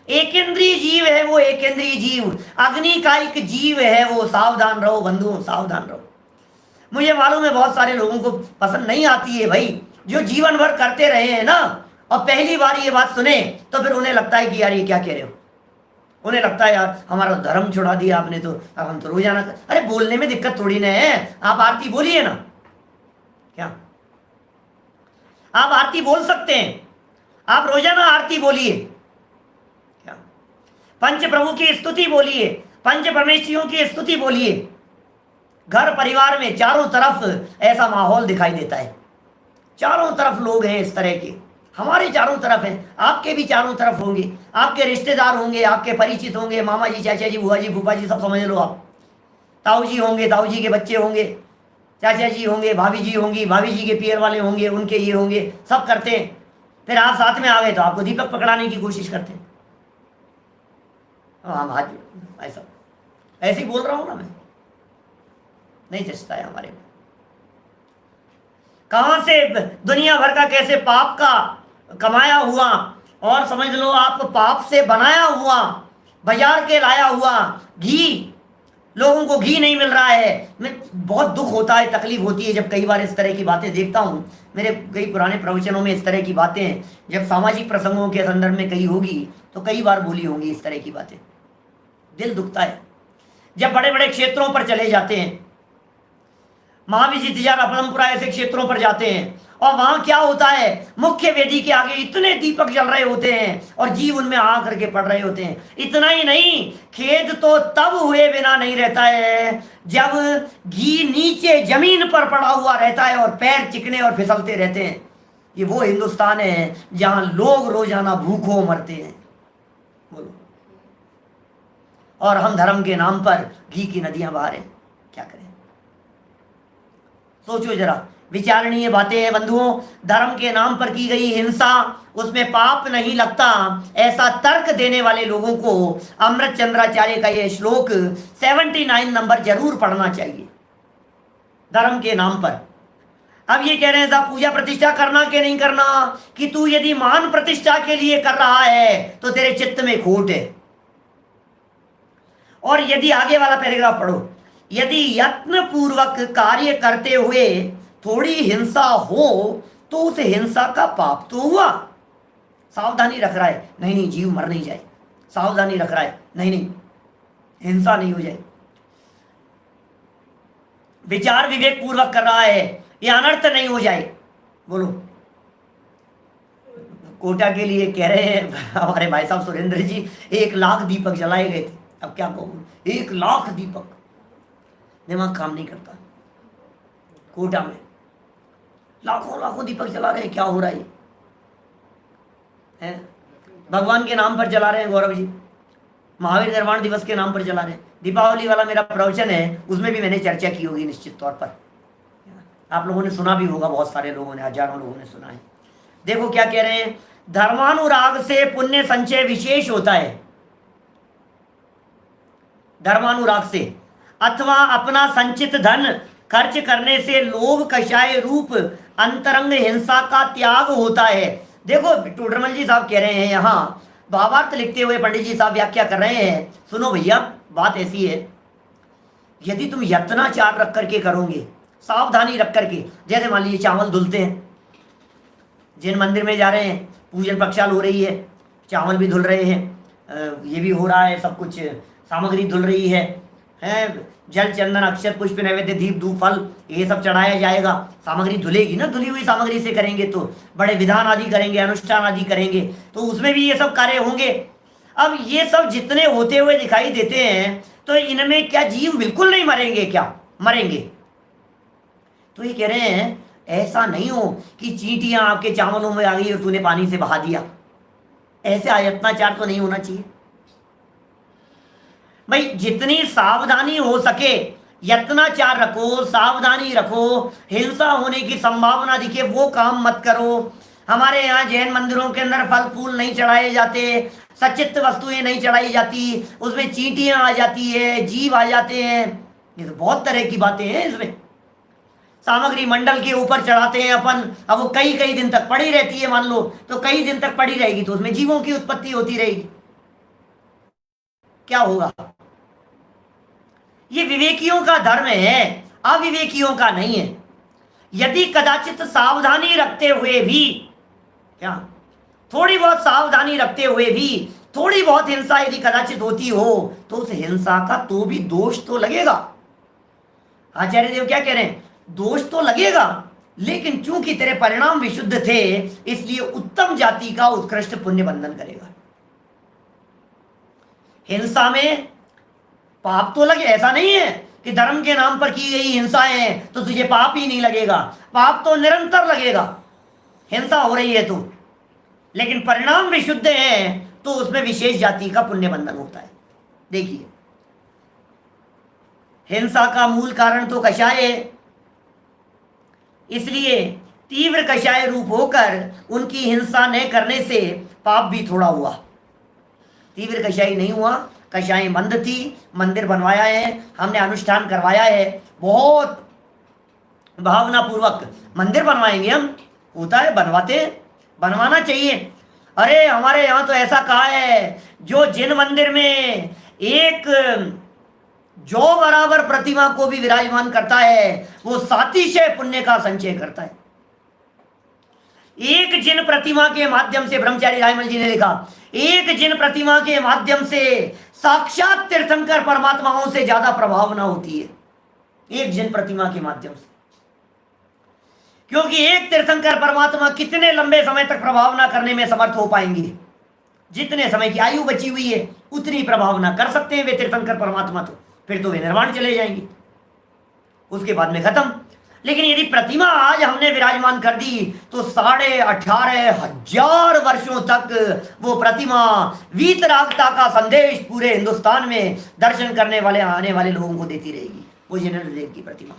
एक इंद्रिय जीव है वो, एक इंद्रिय जीव, अग्नि का एक जीव है वो। सावधान रहो बंधुओं, सावधान रहो। मुझे मालूम है बहुत सारे लोगों को पसंद नहीं आती है भाई, जो जीवन भर करते रहे हैं ना, और पहली बार ये बात सुने तो फिर उन्हें लगता है कि यार ये क्या कह रहे हो। उन्हें लगता है यार हमारा धर्म छुड़ा दिया आपने, तो अब हम तो रोजाना अरे बोलने में दिक्कत थोड़ी ना है। आप आरती बोलिए ना, क्या आप आरती बोल सकते हैं? आप रोजाना आरती बोलिए, क्या पंच प्रभु की स्तुति बोलिए, पंच परमेश्वरियों की स्तुति बोलिए। घर परिवार में चारों तरफ ऐसा माहौल दिखाई देता है, चारों तरफ लोग हैं इस तरह के, हमारे चारों तरफ हैं, आपके भी चारों तरफ होंगे, आपके रिश्तेदार होंगे, आपके परिचित होंगे, मामा जी, चाचा जी, बुआ जी, फूफा जी, सब समझ लो आप। ताऊ जी होंगे, ताऊ जी के बच्चे होंगे, चाचा जी होंगे, भाभी जी होंगी, भाभी जी के पियर वाले होंगे, उनके ये होंगे, सब करते हैं। फिर आप साथ में आ गए तो आपको दीपक पकड़ाने की कोशिश करते हैं। हम हाथ ऐसा ऐसे ही बोल रहा हूँ ना मैं, नहीं जचता है हमारे में। कहां से दुनिया भर का कैसे पाप का कमाया हुआ, और समझ लो आप पाप से बनाया हुआ, बाजार के लाया हुआ घी, लोगों को घी नहीं मिल रहा है। मैं बहुत दुख होता है, तकलीफ होती है जब कई बार इस तरह की बातें देखता हूँ। मेरे कई पुराने प्रवचनों में इस तरह की बातें जब सामाजिक प्रसंगों के संदर्भ में कही होगी तो कई बार बोली होंगी इस तरह की बातें। दिल दुखता है जब बड़े बड़े क्षेत्रों पर चले जाते हैं, महाविजी तिजारा परमपुरा ऐसे क्षेत्रों पर जाते हैं, और वहां क्या होता है, मुख्य वेदी के आगे इतने दीपक जल रहे होते हैं और जीव उनमें आ करके पड़ रहे होते हैं। इतना ही नहीं, खेद तो तब हुए बिना नहीं रहता है जब घी नीचे जमीन पर पड़ा हुआ रहता है और पैर चिकने और फिसलते रहते हैं। ये वो हिंदुस्तान है जहां लोग रोजाना भूखों मरते हैं। बोलो, और हम धर्म के नाम पर घी की नदियां बहा रहे हैं, क्या करें? सोचो जरा, विचारणीय बातें हैं बंधुओं। धर्म के नाम पर की गई हिंसा, उसमें पाप नहीं लगता, ऐसा तर्क देने वाले लोगों को अमृत चंद्राचार्य का यह श्लोक 79 नंबर जरूर पढ़ना चाहिए। धर्म के नाम पर अब ये कह रहे हैं साहब पूजा प्रतिष्ठा करना कि नहीं करना, कि तू यदि मान प्रतिष्ठा के लिए कर रहा है तो तेरे चित्त में खोट है। और यदि आगे वाला पैराग्राफ पढ़ो, यदि यत्न पूर्वक कार्य करते हुए थोड़ी हिंसा हो तो उस हिंसा का पाप तो हुआ। सावधानी रख रहा है, नहीं नहीं जीव मर नहीं जाए, सावधानी रख रहा है, नहीं नहीं हिंसा नहीं हो जाए, विचार विवेक पूर्वक कर रहा है, ये अनर्थ नहीं हो जाए। बोलो, कोटा के लिए कह रहे हैं हमारे भाई साहब सुरेंद्र जी, 1 लाख दीपक जलाए गए थे। अब क्या कहूँ, 1 लाख दीपक, दिमाग काम नहीं करता। कोटा में लाखों लाखों दीपक जला रहे हैं, क्या हो रहा है? भगवान के नाम पर जला रहे हैं गौरव जी, महावीर निर्वाण दिवस के नाम पर जला रहे हैं। दीपावली वाला मेरा प्रवचन है, उसमें भी मैंने चर्चा की होगी निश्चित तौर पर, आप लोगों ने सुना भी होगा, बहुत सारे लोगों ने, हजारों लोगों ने सुना है। देखो क्या कह रहे हैं, धर्मानुराग से पुण्य संचय विशेष होता है, धर्मानुराग से, अथवा अपना संचित धन खर्च करने से लोभ कषाय रूप अंतरंग हिंसा का त्याग होता है। देखो टोडरमल जी साहब कह रहे हैं, यहाँ भावार्थ लिखते हुए पंडित जी साहब व्याख्या कर रहे हैं। सुनो भैया, बात ऐसी है, यदि तुम यत्नाचार रख करके करोगे, सावधानी रख करके, जैसे मान लीजिए चावल धुलते हैं, जिन मंदिर में जा रहे हैं, पूजन प्रक्षाल हो रही है, चावल भी धुल रहे हैं, ये भी हो रहा है, सब कुछ सामग्री धुल रही है, जल चंदन अक्षत पुष्प नैवेद्य दीप धूप फल ये सब चढ़ाया जाएगा, सामग्री धुलेगी ना, धुली हुई सामग्री से करेंगे तो बड़े विधान आदि करेंगे, अनुष्ठान आदि करेंगे, तो उसमें भी ये सब कार्य होंगे। अब ये सब जितने होते हुए दिखाई देते हैं, तो इनमें क्या जीव बिल्कुल नहीं मरेंगे? क्या मरेंगे? तो ये कह रहे हैं ऐसा नहीं हो कि चींटियां आपके चावलों में आ गई और तूने पानी से बहा दिया, ऐसे आयत्नाचार तो नहीं होना चाहिए भाई। जितनी सावधानी हो सके यत्नाचार रखो, सावधानी रखो, हिंसा होने की संभावना दिखे वो काम मत करो। हमारे यहाँ जैन मंदिरों के अंदर फल फूल नहीं चढ़ाए जाते, सचित वस्तुएं नहीं चढ़ाई जाती, उसमें चींटियां आ जाती है, जीव आ जाते हैं, ये तो बहुत तरह की बातें हैं इसमें। सामग्री मंडल के ऊपर चढ़ाते हैं अपन, अब वो कई कई दिन तक पड़ी रहती है, मान लो तो कई दिन तक पड़ी रहेगी, तो उसमें जीवों की उत्पत्ति होती रहेगी, क्या होगा? ये विवेकियों का धर्म है, अविवेकियों का नहीं है। यदि कदाचित सावधानी रखते हुए भी, क्या थोड़ी बहुत सावधानी रखते हुए भी थोड़ी बहुत हिंसा यदि कदाचित होती हो, तो उस हिंसा का तो भी दोष तो लगेगा। आचार्य देव क्या कह रहे हैं, दोष तो लगेगा, लेकिन चूंकि तेरे परिणाम विशुद्ध थे, इसलिए उत्तम जाति का उत्कृष्ट पुण्य बंधन करेगा। हिंसा में पाप तो लगे, ऐसा नहीं है कि धर्म के नाम पर की गई हिंसा है तो तुझे पाप ही नहीं लगेगा, पाप तो निरंतर लगेगा, हिंसा हो रही है तो, लेकिन परिणाम विशुद्ध है तो उसमें विशेष जाति का पुण्य बंधन होता है। देखिए, हिंसा का मूल कारण तो कषाय है, इसलिए तीव्र कषाय रूप होकर उनकी हिंसा न करने से पाप भी थोड़ा हुआ। तीव्र कषाय नहीं हुआ, कषाय मंद थी, मंदिर बनवाया है हमने, अनुष्ठान करवाया है, बहुत भावना पूर्वक मंदिर बनवाएंगे हम, होता है, बनवाते, बनवाना चाहिए। अरे हमारे यहाँ तो ऐसा कहा है, जो जिन मंदिर में एक जो बराबर प्रतिमा को भी विराजमान करता है वो सातिशय पुण्य का संचय करता है। एक जिन प्रतिमा के माध्यम से, ब्रह्मचारी रायमल जी ने लिखा, एक जिन प्रतिमा के माध्यम से साक्षात तीर्थंकर परमात्माओं से ज्यादा प्रभावना होती है, एक जिन प्रतिमा के माध्यम से, क्योंकि एक तीर्थंकर परमात्मा कितने लंबे समय तक प्रभावना करने में समर्थ हो पाएंगे, जितने समय की आयु बची हुई है उतनी प्रभावना कर सकते हैं वे तीर्थंकर परमात्मा, तो फिर तो वे निर्वाण चले जाएंगे, उसके बाद में खत्म। लेकिन यदि प्रतिमा आज हमने विराजमान कर दी तो 18,500 वर्षों तक वो प्रतिमा वीतरागता का संदेश पूरे हिंदुस्तान में दर्शन करने वाले, आने वाले लोगों को देती रहेगी, वो जिनेन्द्र देव की प्रतिमा।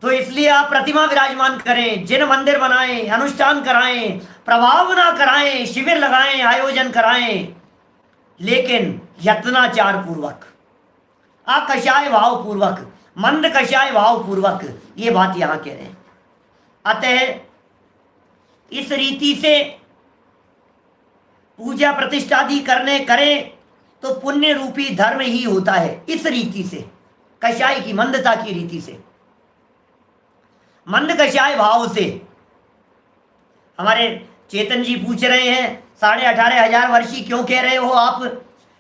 तो इसलिए आप प्रतिमा विराजमान करें, जिन मंदिर बनाएं, अनुष्ठान कराएं, प्रभावना कराएं, शिविर लगाएं, आयोजन कराएं, लेकिन यत्नाचार पूर्वक, अकषाय भाव पूर्वक, मंद कषाय भाव पूर्वक, ये बात यहां कह रहे हैं। अतः इस रीति से पूजा प्रतिष्ठादि करें तो पुण्य रूपी धर्म ही होता है, इस रीति से, कषाय की मंदता की रीति से, मंद कषाय भाव से। हमारे चेतन जी पूछ रहे हैं 18,500 वर्षी क्यों कह रहे हो आप?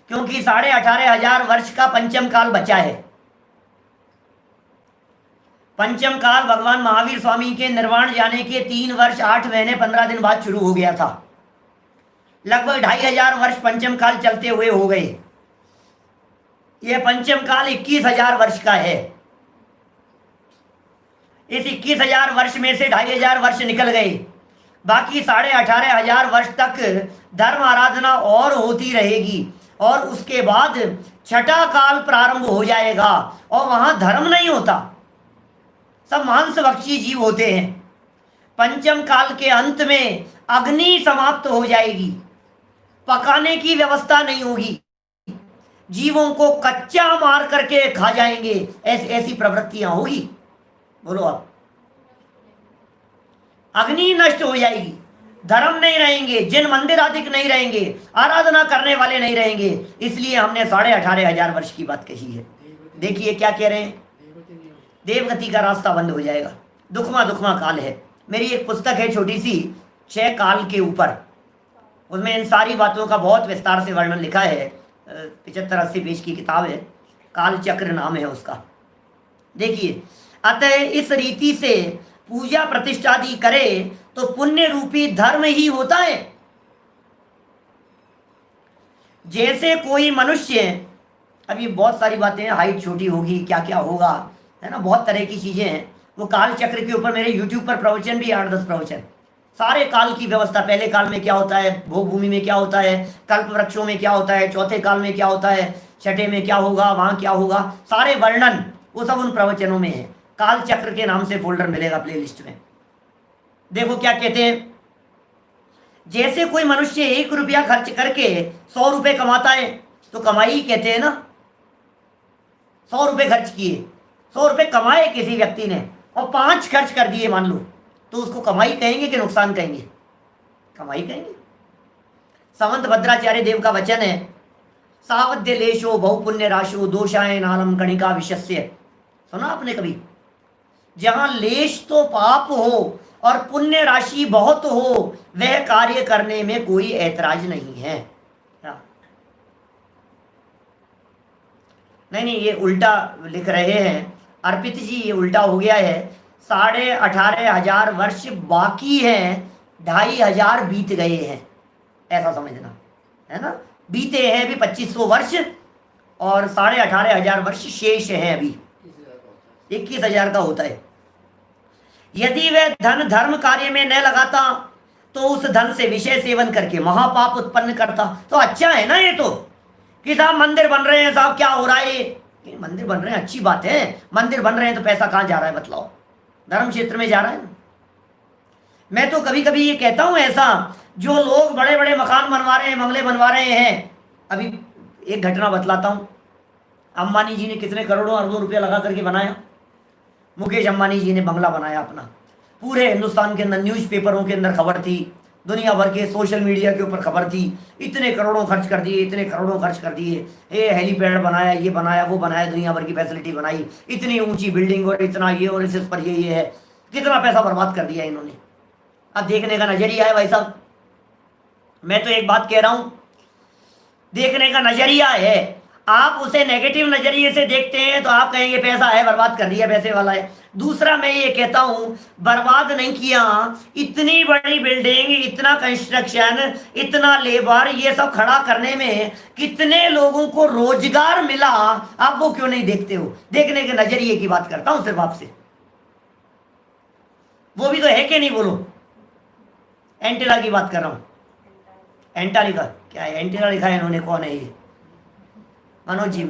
क्योंकि 18,500 वर्ष का पंचम काल बचा है। पंचम काल भगवान महावीर स्वामी के निर्वाण जाने के 3 वर्ष 8 महीने 15 दिन बाद शुरू हो गया था। लगभग 2500 वर्ष पंचम काल चलते हुए हो गए। यह पंचम काल 21,000 वर्ष का है। इस 21,000 वर्ष में से 2500 वर्ष निकल गए, बाकी 18,500 वर्ष तक धर्म आराधना और होती रहेगी, और उसके बाद छठा काल प्रारंभ हो जाएगा और वहां धर्म नहीं होता, सब मांसभक्षी जीव होते हैं। पंचम काल के अंत में अग्नि समाप्त हो जाएगी, पकाने की व्यवस्था नहीं होगी, जीवों को कच्चा मार करके खा जाएंगे, ऐसी प्रवृत्तियां होगी। बोलो आप। अग्नि नष्ट हो जाएगी, धर्म नहीं रहेंगे, जिन मंदिर आदि नहीं रहेंगे, आराधना करने वाले नहीं रहेंगे। इसलिए हमने 18,500 वर्ष की बात कही है। देखिए क्या कह रहे हैं, देवगति का रास्ता बंद हो जाएगा, दुखमा दुखमा काल है। मेरी एक पुस्तक है छोटी सी, 6 काल के ऊपर, उसमें इन सारी बातों का बहुत विस्तार से वर्णन लिखा है। 75-80 पेज की किताब है, काल चक्र नाम है उसका। देखिए, अतः इस रीति से पूजा प्रतिष्ठा आदि करे तो पुण्य रूपी धर्म ही होता है। जैसे कोई मनुष्य, अभी बहुत सारी बातें हैं, हाइट छोटी होगी, क्या क्या होगा, है ना, बहुत तरह की चीजें हैं। वो काल चक्र के ऊपर मेरे YouTube पर प्रवचन भी 8-10 प्रवचन, सारे काल की व्यवस्था, पहले काल में क्या होता है, भोग भूमि में क्या होता है, कल्प वृक्षों में क्या होता है, चौथे काल में क्या होता है, छठे में क्या होगा, वहां क्या होगा, सारे वर्णन वो सब उन प्रवचनों में है। काल चक्र के नाम से फोल्डर मिलेगा प्लेलिस्ट में। देखो क्या कहते हैं, जैसे कोई मनुष्य 1 रुपया खर्च करके 100 रुपए कमाता है तो कमाई कहते हैं ना। 100 रुपए खर्च किए, 100 रुपए कमाए किसी व्यक्ति ने और 5 खर्च कर दिए मान लो, तो उसको कमाई कहेंगे कि नुकसान कहेंगे? कमाई कहेंगे। समंत भद्राचार्य देव का वचन है, सावध्य लेशो बहुपुण्य राशो दोषाय नालम कणिका विशस्य। सुना आपने कभी? जहां लेश तो पाप हो और पुण्य राशि बहुत हो, वह कार्य करने में कोई ऐतराज नहीं है। नहीं, ये उल्टा लिख रहे हैं अर्पित जी, ये उल्टा हो गया है। 18,500 वर्ष बाकी हैं, 2,500 बीत गए हैं, ऐसा समझना है ना। बीते हैं अभी 2500 वर्ष और 18,500 वर्ष शेष है अभी, 21,000 का होता है। यदि वह धन धर्म कार्य में न लगाता तो उस धन से विषय सेवन करके महापाप उत्पन्न करता। तो अच्छा है ना ये तो, कि साहब मंदिर बन रहे हैं, साहब क्या हो रहा है, मंदिर बन रहे हैं अच्छी बात है, मंदिर बन रहे हैं तो पैसा कहाँ जा रहा है बतलाओ? धर्म क्षेत्र में जा रहा है ना। मैं तो कभी कभी ये कहता हूं, ऐसा जो लोग बड़े बड़े मकान बनवा रहे हैं, बंगले बनवा रहे हैं, अभी एक घटना बतलाता हूं। अंबानी जी ने कितने करोड़ों अरबों रुपया लगा करके बनाया, मुकेश अंबानी जी ने बंगला बनाया अपना, पूरे हिंदुस्तान के अंदर न्यूज़पेपरों के अंदर खबर थी, दुनिया भर के सोशल मीडिया के ऊपर खबर थी, इतने करोड़ों खर्च कर दिए, इतने करोड़ों खर्च कर दिए, ये हेलीपैड बनाया, ये बनाया, वो बनाया, दुनिया भर की फैसिलिटी बनाई, इतनी ऊंची बिल्डिंग और इतना ये और इस पर ये है, कितना पैसा बर्बाद कर दिया इन्होंने। अब देखने का नजरिया है भाई साहब, मैं तो एक बात कह रहा हूं, देखने का नजरिया है। आप उसे नेगेटिव नजरिए से देखते हैं तो आप कहेंगे पैसा है, बर्बाद कर दिया, पैसे वाला है। दूसरा मैं ये कहता हूं, बर्बाद नहीं किया, इतनी बड़ी बिल्डिंग, इतना कंस्ट्रक्शन, इतना लेबर, ये सब खड़ा करने में कितने लोगों को रोजगार मिला, आप वो क्यों नहीं देखते हो? देखने के नजरिए की बात करता हूं सिर्फ आपसे, वो भी तो है कि नहीं बोलो। एंटेला की बात कर रहा हूं, एंटा लिखा क्या है, एंटेला लिखा है इन्होंने, कौन है ये? मनोज जी,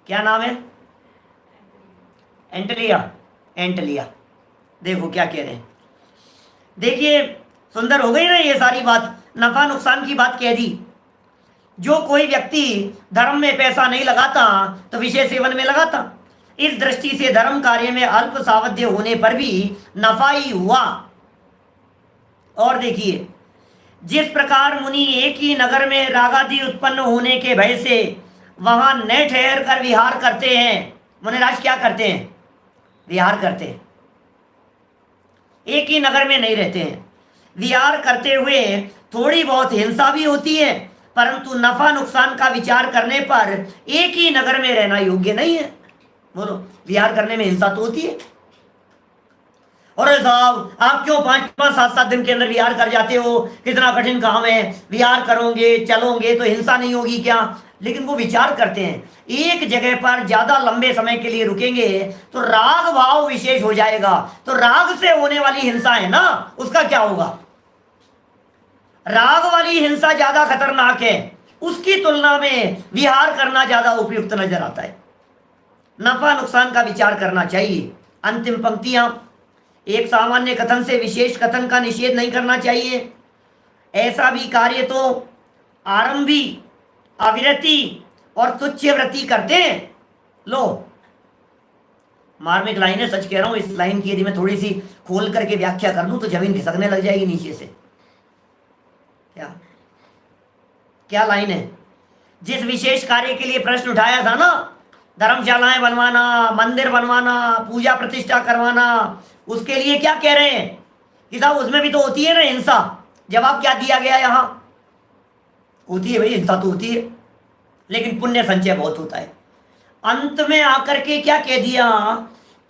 क्या नाम है? एंटलिया, एंटलिया। देखो क्या कह रहे हैं, देखिए सुंदर हो गई ना ये सारी बात, नफा नुकसान की बात कह दी। जो कोई व्यक्ति धर्म में पैसा नहीं लगाता तो विषय सेवन में लगाता। इस दृष्टि से धर्म कार्य में अल्प सावध्य होने पर भी नफा ही हुआ। और देखिए, जिस प्रकार मुनि एक ही नगर में रागादि उत्पन्न होने के भय से वहां न ठहर कर विहार करते हैं, मुनिराज क्या करते हैं? विहार करते हैं, एक ही नगर में नहीं रहते हैं। विहार करते हुए थोड़ी बहुत हिंसा भी होती है, परंतु नफा नुकसान का विचार करने पर एक ही नगर में रहना योग्य नहीं है। बोलो, विहार करने में हिंसा तो होती है, अरे साहब आप क्यों 5-5 7-7 दिन के अंदर विहार कर जाते हो, कितना कठिन काम है, विहार करोगे चलोगे तो हिंसा नहीं होगी क्या? लेकिन वो विचार करते हैं एक जगह पर ज्यादा लंबे समय के लिए रुकेंगे तो राग भाव विशेष हो जाएगा, तो राग से होने वाली हिंसा है ना, उसका क्या होगा? राग वाली हिंसा ज्यादा खतरनाक है, उसकी तुलना में विहार करना ज्यादा उपयुक्त नजर आता है। नफा नुकसान का विचार करना चाहिए। अंतिम पंक्तियां, एक सामान्य कथन से विशेष कथन का निषेध नहीं करना चाहिए। ऐसा भी कार्य तो आरंभी, अविरति और तुच्छ व्रति करते हैं। लो, मार्मिक लाइन है, सच कह रहा हूं, इस लाइन की यदि मैं थोड़ी सी खोल करके व्याख्या कर दूं तो जमीन खिसकने लग जाएगी नीचे से। क्या क्या लाइन है? जिस विशेष कार्य के लिए प्रश्न उठाया था ना, धर्मशालाएं बनवाना, मंदिर बनवाना, पूजा प्रतिष्ठा करवाना, उसके लिए क्या कह रहे हैं कि साहब उसमें भी तो होती है ना हिंसा। जवाब क्या दिया गया यहां? होती है भाई, हिंसा तो होती है, लेकिन पुण्य संचय बहुत होता है। अंत में आकर के क्या कह दिया?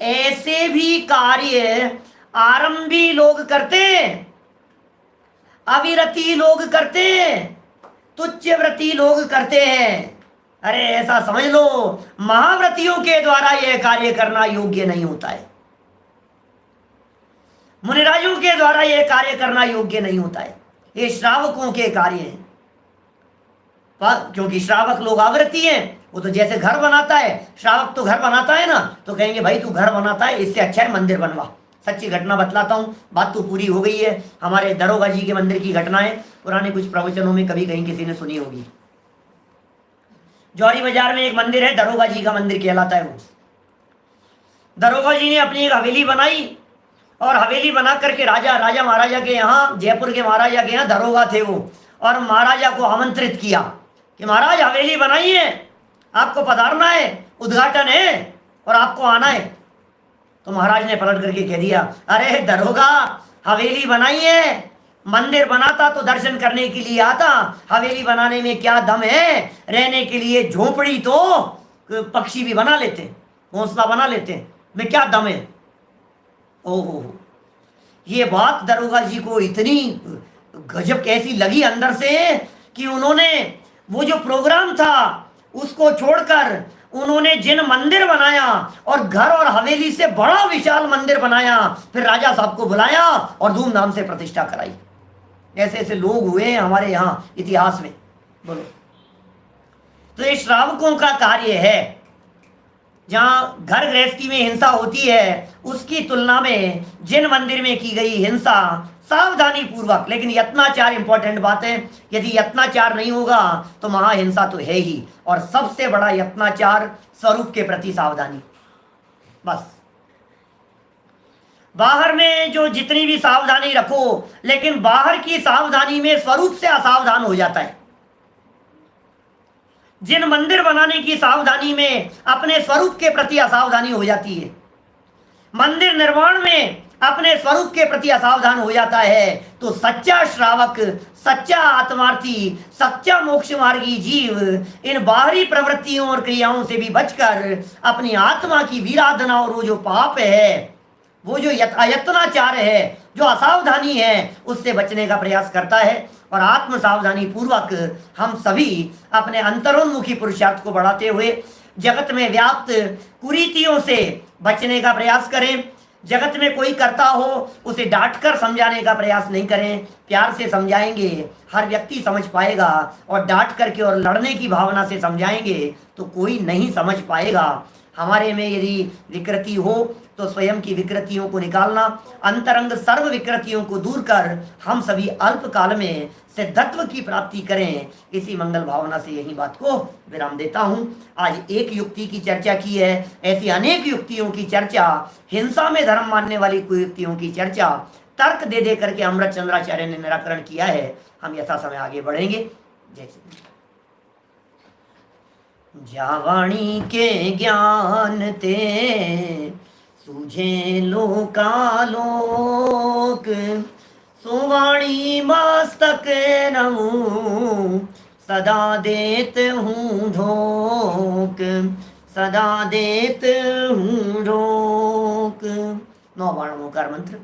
ऐसे भी कार्य आरंभी लोग करते हैं, अविरति लोग करते हैं, तुच्छ व्रति लोग करते हैं। अरे ऐसा समझ लो, महाव्रतियों के द्वारा यह कार्य करना योग्य नहीं होता है, मुनिराजों के द्वारा यह कार्य करना योग्य नहीं होता है, ये श्रावकों के कार्य हैं। क्योंकि श्रावक लोग आवृत्ति हैं, वो तो जैसे घर बनाता है, श्रावक तो घर बनाता है ना, तो कहेंगे भाई तू घर बनाता है, इससे अच्छा है मंदिर बनवा। सच्ची घटना बतलाता हूँ, बात तो पूरी हो गई है। हमारे दरोगा जी के मंदिर की घटनाएं पुराने कुछ प्रवचनों में कभी कहीं किसी ने सुनी होगी। जौहरी बाजार में एक मंदिर है, दरोगा जी का मंदिर कहलाता है वो। दरोगा जी ने अपनी एक हवेली बनाई, और हवेली बना करके राजा महाराजा के यहाँ, जयपुर के महाराजा के यहाँ दरोगा थे वो, और महाराजा को आमंत्रित किया कि महाराज हवेली बनाई है, आपको पधारना है, उद्घाटन है और आपको आना है। तो महाराज ने पलट करके कह दिया, अरे दरोगा, हवेली बनाई है, मंदिर बनाता तो दर्शन करने के लिए आता, हवेली बनाने में क्या दम है? रहने के लिए झोपड़ी तो पक्षी भी बना लेते, घोंसला बना लेते, में क्या दम है? ओहो, ये बात दरोगा जी को इतनी गजब कैसी लगी अंदर से कि उन्होंने वो जो प्रोग्राम था उसको छोड़कर उन्होंने जिन मंदिर बनाया, और घर और हवेली से बड़ा विशाल मंदिर बनाया, फिर राजा साहब को बुलाया और धूमधाम से प्रतिष्ठा कराई। ऐसे ऐसे लोग हुए हमारे यहाँ इतिहास में, बोलो। तो ये श्रावकों का कार्य है। जहाँ घर गृहस्थी में हिंसा होती है, उसकी तुलना में जिन मंदिर में की गई हिंसा सावधानी पूर्वक, लेकिन यत्नाचार इंपॉर्टेंट बात है। यदि यत्नाचार नहीं होगा तो महाहिंसा तो है ही, और सबसे बड़ा यत्नाचार स्वरूप के प्रति सावधानी। बस बाहर में जो जितनी भी सावधानी रखो, लेकिन बाहर की सावधानी में स्वरूप से असावधान हो जाता है। जिन मंदिर बनाने की सावधानी में अपने स्वरूप के प्रति असावधानी हो जाती है, मंदिर निर्माण में अपने स्वरूप के प्रति असावधान हो जाता है, तो सच्चा श्रावक, सच्चा आत्मार्थी, सच्चा मोक्ष मार्गी जीव इन बाहरी प्रवृत्तियों और क्रियाओं से भी बचकर अपनी आत्मा की वीराधना और वो जो पाप है, वो जो अयत्नाचार है, जो असावधानी है, उससे बचने का प्रयास करता है। और आत्म सावधानी पूर्वक हम सभी अपने अंतरोन्मुखी पुरुषार्थ को बढ़ाते हुए जगत में व्याप्त कुरीतियों से बचने का प्रयास करें। जगत में कोई करता हो उसे डांटकर समझाने का प्रयास नहीं करें, प्यार से समझाएंगे हर व्यक्ति समझ पाएगा, और डांट करके और लड़ने की भावना से समझाएंगे तो कोई नहीं समझ पाएगा। हमारे में यदि विकृति हो तो स्वयं की विकृतियों को निकालना, अंतरंग सर्व विकृतियों को दूर कर हम सभी अल्प काल में सिद्धत्व की प्राप्ति करें। इसी मंगल भावना से यही बात को विराम देता हूँ। आज एक युक्ति की चर्चा की है, ऐसी अनेक युक्तियों की चर्चा, हिंसा में धर्म मानने वाली कुयुक्तियों की चर्चा तर्क दे दे करके अमृत चंद्राचार्य ने निराकरण किया है। हम यथा समय आगे बढ़ेंगे। जय श्री जावाणी के ज्ञान ते सूझे लोकालोक, सुवाणी मस्तक रहूं सदा देत हूँ ढोक, सदा देत हूँ ढोक। 9 बाण ओंकार मंत्र।